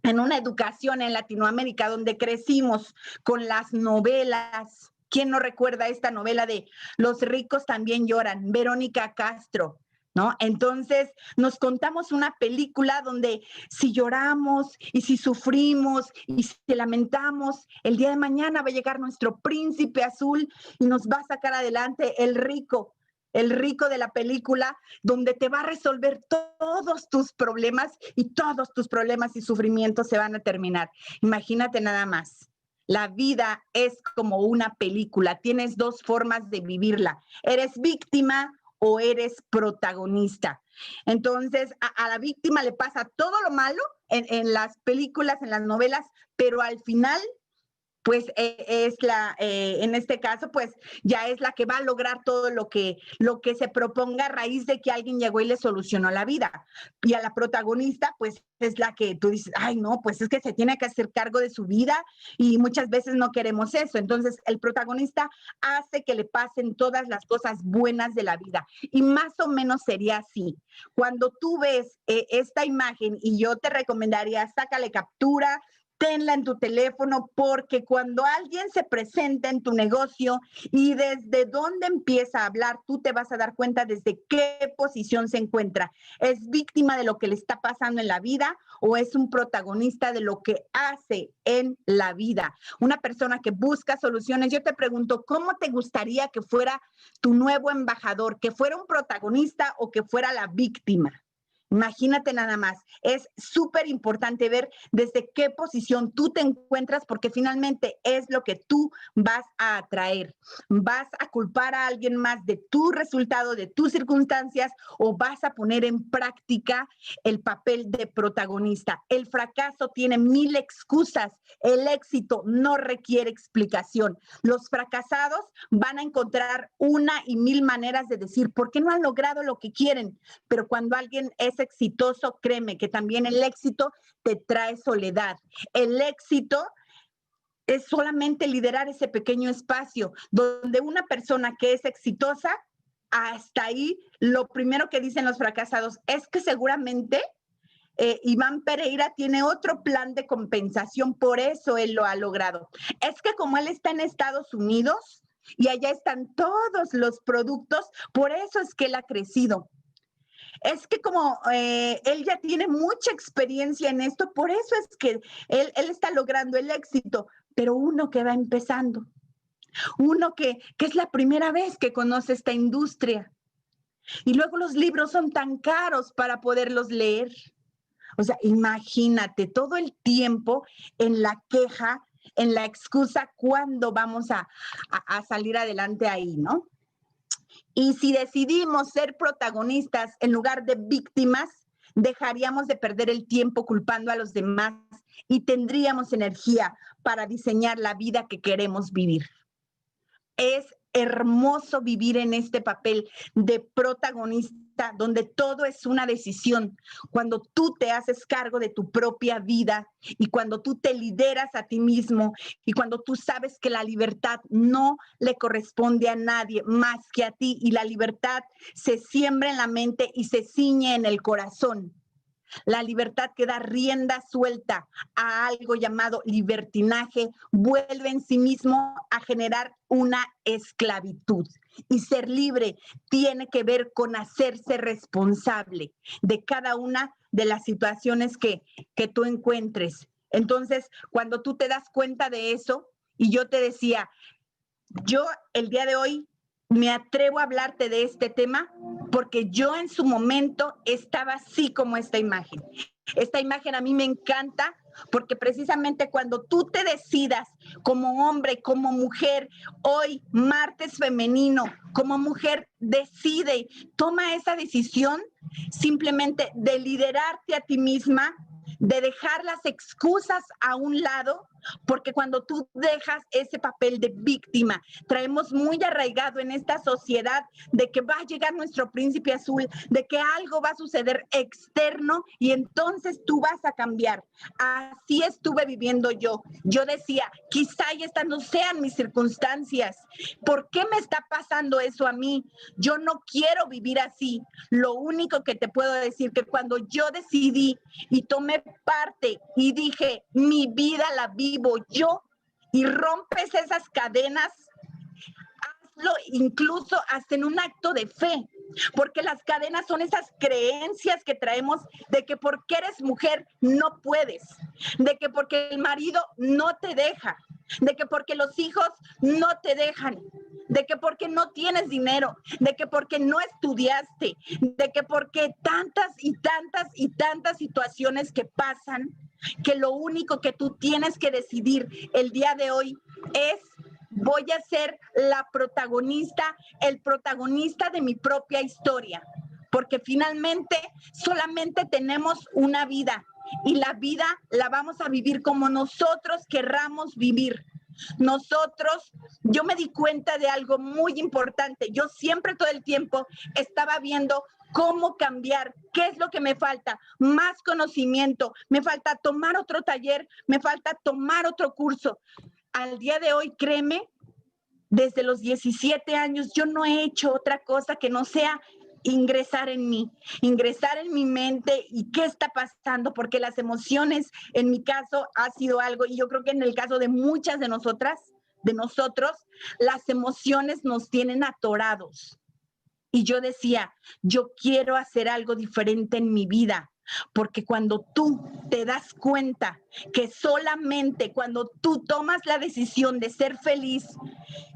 en una educación en Latinoamérica donde crecimos con las novelas. ¿Quién no recuerda esta novela de Los ricos también lloran? Verónica Castro, ¿no? Entonces nos contamos una película donde si lloramos y si sufrimos y si lamentamos, el día de mañana va a llegar nuestro príncipe azul y nos va a sacar adelante el rico de la película, donde te va a resolver todos tus problemas y todos tus problemas y sufrimientos se van a terminar. Imagínate nada más. La vida es como una película, tienes dos formas de vivirla. Eres víctima o eres protagonista. Entonces, a la víctima le pasa todo lo malo en las películas, en las novelas, pero al final pues en este caso, pues ya es la que va a lograr todo lo que se proponga a raíz de que alguien llegó y le solucionó la vida. Y a la protagonista, pues es la que tú dices, ay, no, pues es que se tiene que hacer cargo de su vida y muchas veces no queremos eso. Entonces, el protagonista hace que le pasen todas las cosas buenas de la vida. Y más o menos sería así. Cuando tú ves esta imagen, y yo te recomendaría, sácale captura, tenla en tu teléfono, porque cuando alguien se presenta en tu negocio y desde dónde empieza a hablar, tú te vas a dar cuenta desde qué posición se encuentra. ¿Es víctima de lo que le está pasando en la vida o es un protagonista de lo que hace en la vida? Una persona que busca soluciones. Yo te pregunto, ¿cómo te gustaría que fuera tu nuevo embajador? ¿Que fuera un protagonista o que fuera la víctima? Imagínate nada más, es súper importante ver desde qué posición tú te encuentras, porque finalmente es lo que tú vas a atraer. ¿Vas a culpar a alguien más de tu resultado, de tus circunstancias, o vas a poner en práctica el papel de protagonista? El fracaso tiene 1000 excusas, el éxito no requiere explicación. Los fracasados van a encontrar 1 y 1000 maneras de decir por qué no han logrado lo que quieren, pero cuando alguien es exitoso, créeme que también el éxito te trae soledad. El éxito es solamente liderar ese pequeño espacio donde una persona que es exitosa, hasta ahí lo primero que dicen los fracasados es que seguramente Iván Pereira tiene otro plan de compensación, por eso él lo ha logrado. Es que como él está en Estados Unidos y allá están todos los productos, por eso es que él ha crecido. Es que como él ya tiene mucha experiencia en esto, por eso es que él está logrando el éxito, pero uno que va empezando, uno que es la primera vez que conoce esta industria. Y luego los libros son tan caros para poderlos leer. O sea, imagínate todo el tiempo en la queja, en la excusa, cuándo vamos a salir adelante ahí, ¿no? Y si decidimos ser protagonistas en lugar de víctimas, dejaríamos de perder el tiempo culpando a los demás y tendríamos energía para diseñar la vida que queremos vivir. Es hermoso vivir en este papel de protagonista, donde todo es una decisión. Cuando tú te haces cargo de tu propia vida y cuando tú te lideras a ti mismo y cuando tú sabes que la libertad no le corresponde a nadie más que a ti y la libertad se siembra en la mente y se ciñe en el corazón. La libertad que da rienda suelta a algo llamado libertinaje vuelve en sí mismo a generar una esclavitud. Y ser libre tiene que ver con hacerse responsable de cada una de las situaciones que tú encuentres. Entonces, cuando tú te das cuenta de eso, y yo te decía, yo el día de hoy me atrevo a hablarte de este tema porque yo en su momento estaba así como esta imagen. Esta imagen a mí me encanta porque precisamente cuando tú te decidas como hombre, como mujer, hoy martes femenino, como mujer decide, toma esa decisión simplemente de liderarte a ti misma, de dejar las excusas a un lado, porque cuando tú dejas ese papel de víctima, traemos muy arraigado en esta sociedad de que va a llegar nuestro príncipe azul, de que algo va a suceder externo y entonces tú vas a cambiar. Así estuve viviendo yo. Yo decía, quizá y estas no sean mis circunstancias. ¿Por qué me está pasando eso a mí? Yo no quiero vivir así. Lo único que te puedo decir que cuando yo decidí y tomé parte y dije, mi vida la vivo yo, y rompes esas cadenas, hazlo incluso hasta en un acto de fe, porque las cadenas son esas creencias que traemos de que porque eres mujer no puedes, de que porque el marido no te deja, de que porque los hijos no te dejan, de que porque no tienes dinero, de que porque no estudiaste, de que porque tantas y tantas y tantas situaciones que pasan, que lo único que tú tienes que decidir el día de hoy es: voy a ser la protagonista, el protagonista de mi propia historia, porque finalmente solamente tenemos una vida y la vida la vamos a vivir como nosotros querramos vivir. Nosotros, yo me di cuenta de algo muy importante. Yo siempre todo el tiempo estaba viendo cómo cambiar, qué es lo que me falta, más conocimiento, me falta tomar otro taller, me falta tomar otro curso. Al día de hoy, créeme, desde los 17 años yo no he hecho otra cosa que no sea ingresar en mí, ingresar en mi mente y qué está pasando, porque las emociones en mi caso ha sido algo, y yo creo que en el caso de muchas de nosotras, de nosotros, las emociones nos tienen atorados. Y yo decía, yo quiero hacer algo diferente en mi vida, porque cuando tú te das cuenta que solamente cuando tú tomas la decisión de ser feliz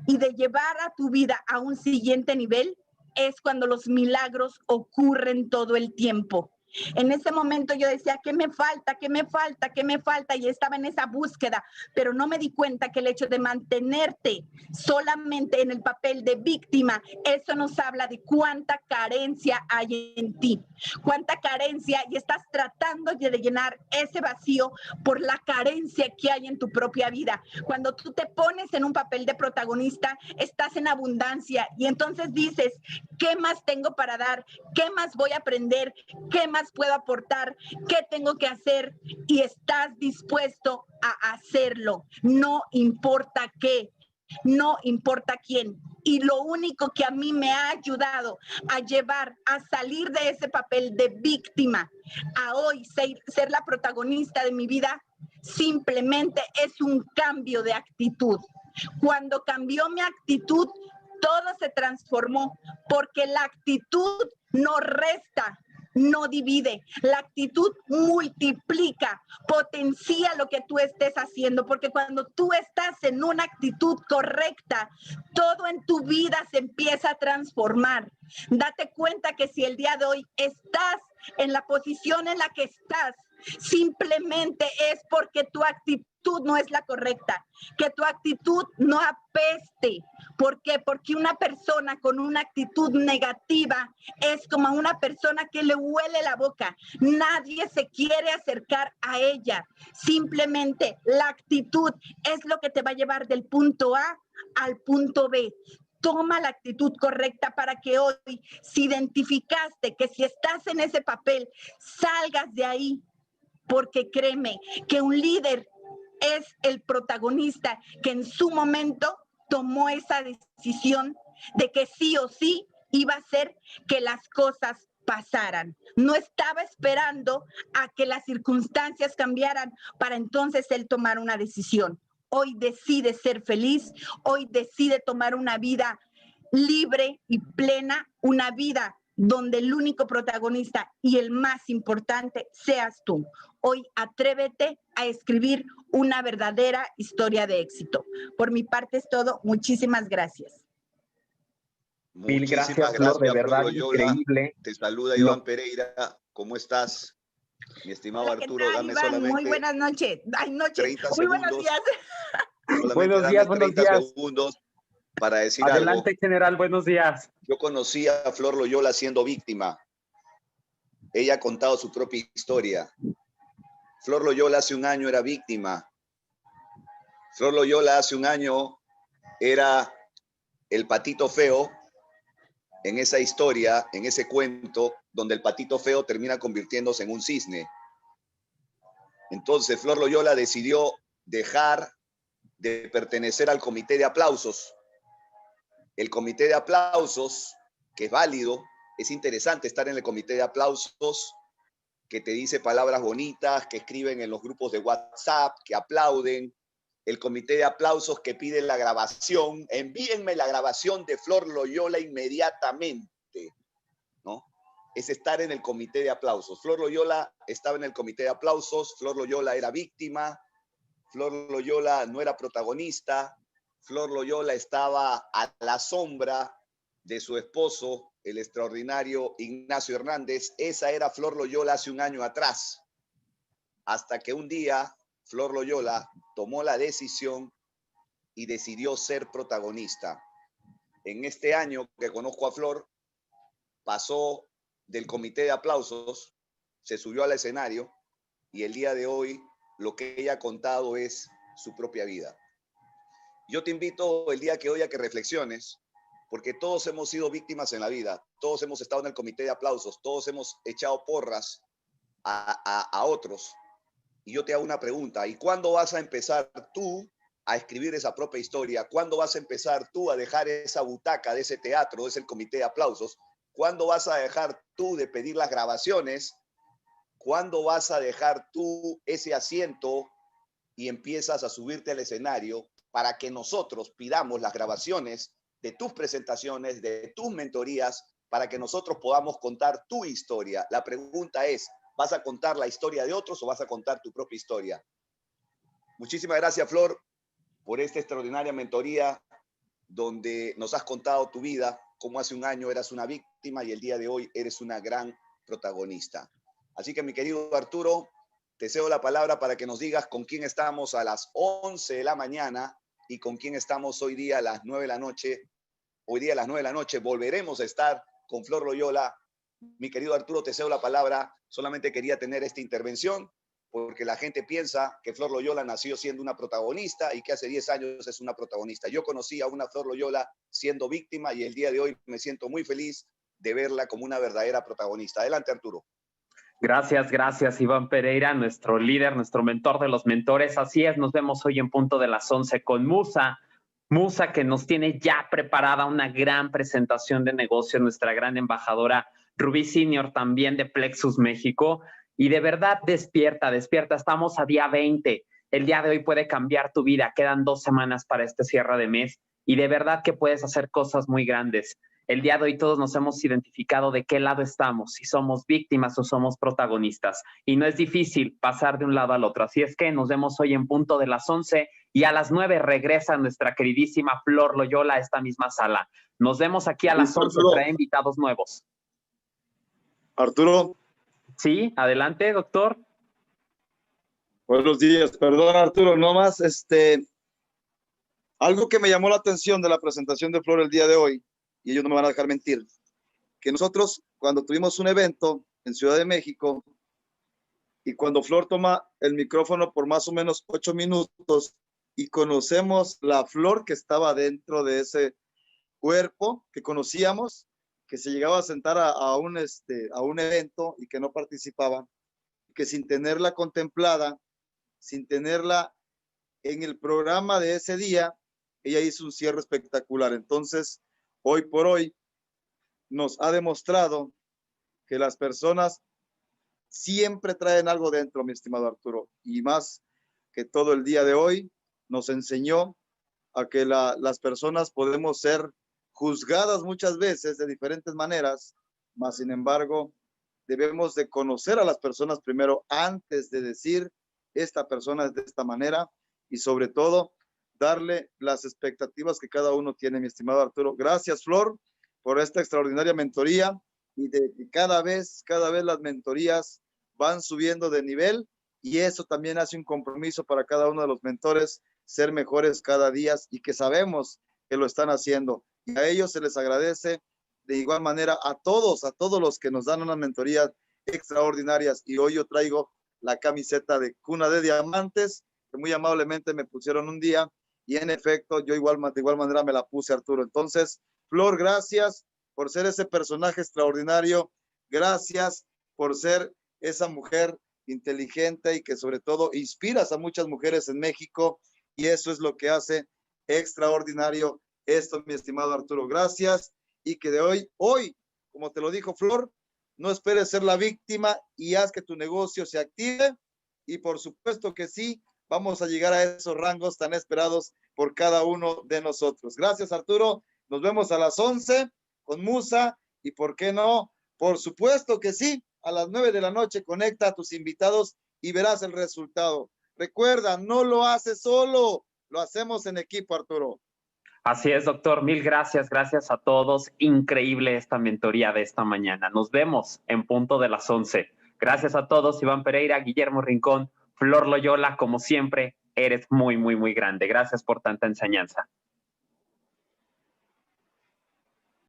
y de llevar a tu vida a un siguiente nivel, es cuando los milagros ocurren todo el tiempo. En ese momento yo decía, ¿qué me falta? ¿Qué me falta? ¿Qué me falta? Y estaba en esa búsqueda, pero no me di cuenta que el hecho de mantenerte solamente en el papel de víctima, eso nos habla de cuánta carencia hay en ti, cuánta carencia, y estás tratando de llenar ese vacío por la carencia que hay en tu propia vida. Cuando tú te pones en un papel de protagonista, estás en abundancia y entonces dices, ¿qué más tengo para dar? ¿Qué más voy a aprender? ¿Qué más puedo aportar? ¿Qué tengo que hacer? Y estás dispuesto a hacerlo. No importa qué, no importa quién. Y lo único que a mí me ha ayudado a llevar, a salir de ese papel de víctima, a hoy ser la protagonista de mi vida, simplemente es un cambio de actitud. Cuando cambió mi actitud, todo se transformó, porque la actitud no resta, no divide, la actitud multiplica, potencia lo que tú estés haciendo, porque cuando tú estás en una actitud correcta, todo en tu vida se empieza a transformar. Date cuenta que si el día de hoy estás en la posición en la que estás, simplemente es porque tu actitud no es la correcta, que tu actitud no apeste. ¿Por qué? Porque una persona con una actitud negativa es como una persona que le huele la boca. Nadie se quiere acercar a ella. Simplemente la actitud es lo que te va a llevar del punto A al punto B. Toma la actitud correcta para que hoy, si identificaste que si estás en ese papel, salgas de ahí. Porque créeme que un líder es el protagonista que en su momento tomó esa decisión de que sí o sí iba a hacer que las cosas pasaran. No estaba esperando a que las circunstancias cambiaran para entonces él tomar una decisión. Hoy decide ser feliz, hoy decide tomar una vida libre y plena, una vida donde el único protagonista y el más importante seas tú. Hoy atrévete a escribir una verdadera historia de éxito. Por mi parte es todo. Muchísimas gracias. Mil gracias, Flor, de verdad, increíble. Te saluda Iván Pereira. ¿Cómo estás? Mi estimado Hola, Arturo, ¿qué tal, dame Iván? solamente... Muy buenas noches. Ay, noches. 30 Muy segundos. buenos días. Buenos días, buenos días. Segundos para decir Adelante, algo. general, buenos días. Yo conocí a Flor Loyola siendo víctima. Ella ha contado su propia historia. Flor Loyola hace un año era víctima. Flor Loyola hace un año era el patito feo en esa historia, en ese cuento, donde el patito feo termina convirtiéndose en un cisne. Entonces Flor Loyola decidió dejar de pertenecer al comité de aplausos. El comité de aplausos, que es válido, es interesante estar en el comité de aplausos, que te dice palabras bonitas, que escriben en los grupos de WhatsApp, que aplauden. El comité de aplausos que pide la grabación, envíenme la grabación de Flor Loyola inmediatamente, ¿no? Es estar en el comité de aplausos. Flor Loyola estaba en el comité de aplausos, Flor Loyola era víctima, Flor Loyola no era protagonista, Flor Loyola estaba a la sombra de su esposo, el extraordinario Ignacio Hernández. Esa era Flor Loyola hace un año atrás, hasta que un día Flor Loyola tomó la decisión y decidió ser protagonista. En este año que conozco a Flor, pasó del comité de aplausos, se subió al escenario y el día de hoy lo que ella ha contado es su propia vida. Yo te invito el día que hoy a que reflexiones, porque todos hemos sido víctimas en la vida, todos hemos estado en el comité de aplausos, todos hemos echado porras a otros. Y yo te hago una pregunta, ¿y cuándo vas a empezar tú a escribir esa propia historia? ¿Cuándo vas a empezar tú a dejar esa butaca de ese teatro, de ese comité de aplausos? ¿Cuándo vas a dejar tú de pedir las grabaciones? ¿Cuándo vas a dejar tú ese asiento y empiezas a subirte al escenario para que nosotros pidamos las grabaciones de tus presentaciones, de tus mentorías, para que nosotros podamos contar tu historia? La pregunta es, ¿vas a contar la historia de otros o vas a contar tu propia historia? Muchísimas gracias, Flor, por esta extraordinaria mentoría donde nos has contado tu vida, cómo hace un año eras una víctima y el día de hoy eres una gran protagonista. Así que, mi querido Arturo, te cedo la palabra para que nos digas con quién estamos a las 11 de la mañana y con quién estamos hoy día a las 9 de la noche. Hoy día a las 9 de la noche volveremos a estar con Flor Loyola. Mi querido Arturo, te cedo la palabra. Solamente quería tener esta intervención porque la gente piensa que Flor Loyola nació siendo una protagonista y que hace 10 años es una protagonista. Yo conocí a una Flor Loyola siendo víctima y el día de hoy me siento muy feliz de verla como una verdadera protagonista. Adelante, Arturo. Gracias, Iván Pereira, nuestro líder, nuestro mentor de los mentores. Así es, nos vemos hoy en punto de las 11 con Musa. Musa, que nos tiene ya preparada una gran presentación de negocio, nuestra gran embajadora Rubí Senior, también de Plexus México. Y de verdad, despierta. Estamos a día 20. El día de hoy puede cambiar tu vida. Quedan 2 semanas para este cierre de mes y de verdad que puedes hacer cosas muy grandes. El día de hoy todos nos hemos identificado de qué lado estamos, si somos víctimas o somos protagonistas. Y no es difícil pasar de un lado al otro. Así es que nos vemos hoy en punto de las 11 y a las 9 regresa nuestra queridísima Flor Loyola a esta misma sala. Nos vemos aquí a las 11, trae invitados nuevos. Arturo. Sí, adelante, doctor. Buenos días, perdón, Arturo, no más, algo que me llamó la atención de la presentación de Flor el día de hoy, y ellos no me van a dejar mentir, que nosotros cuando tuvimos un evento en Ciudad de México, y cuando Flor toma el micrófono por más o menos 8 minutos, y conocemos la Flor que estaba dentro de ese cuerpo que conocíamos, que se llegaba a sentar a un evento y que no participaba, que sin tenerla contemplada, sin tenerla en el programa de ese día, ella hizo un cierre espectacular. Entonces, hoy por hoy, nos ha demostrado que las personas siempre traen algo dentro, mi estimado Arturo, y más que todo el día de hoy nos enseñó a que las personas podemos ser juzgadas muchas veces de diferentes maneras, mas sin embargo, debemos de conocer a las personas primero antes de decir esta persona es de esta manera y sobre todo darle las expectativas que cada uno tiene, mi estimado Arturo. Gracias, Flor, por esta extraordinaria mentoría y de que cada vez las mentorías van subiendo de nivel y eso también hace un compromiso para cada uno de los mentores ser mejores cada día y que sabemos que lo están haciendo. Y a ellos se les agradece de igual manera a todos los que nos dan unas mentorías extraordinarias. Y hoy yo traigo la camiseta de Cuna de Diamantes que muy amablemente me pusieron un día y en efecto yo de igual manera me la puse, Arturo. Entonces, Flor, gracias por ser ese personaje extraordinario, gracias por ser esa mujer inteligente y que sobre todo inspiras a muchas mujeres en México, y eso es lo que hace extraordinario esto, mi estimado Arturo. Gracias, y que de hoy, como te lo dijo Flor, no esperes ser la víctima y haz que tu negocio se active, y por supuesto que sí, vamos a llegar a esos rangos tan esperados por cada uno de nosotros. Gracias, Arturo. Nos vemos a las 11 con Musa, y ¿por qué no? Por supuesto que sí, a las 9 de la noche conecta a tus invitados y verás el resultado. Recuerda, no lo haces solo, lo hacemos en equipo, Arturo. Así es, doctor. Mil gracias. Gracias a todos. Increíble esta mentoría de esta mañana. Nos vemos en punto de las 11. Gracias a todos. Iván Pereira, Guillermo Rincón, Flor Loyola, como siempre, eres muy, muy, muy grande. Gracias por tanta enseñanza.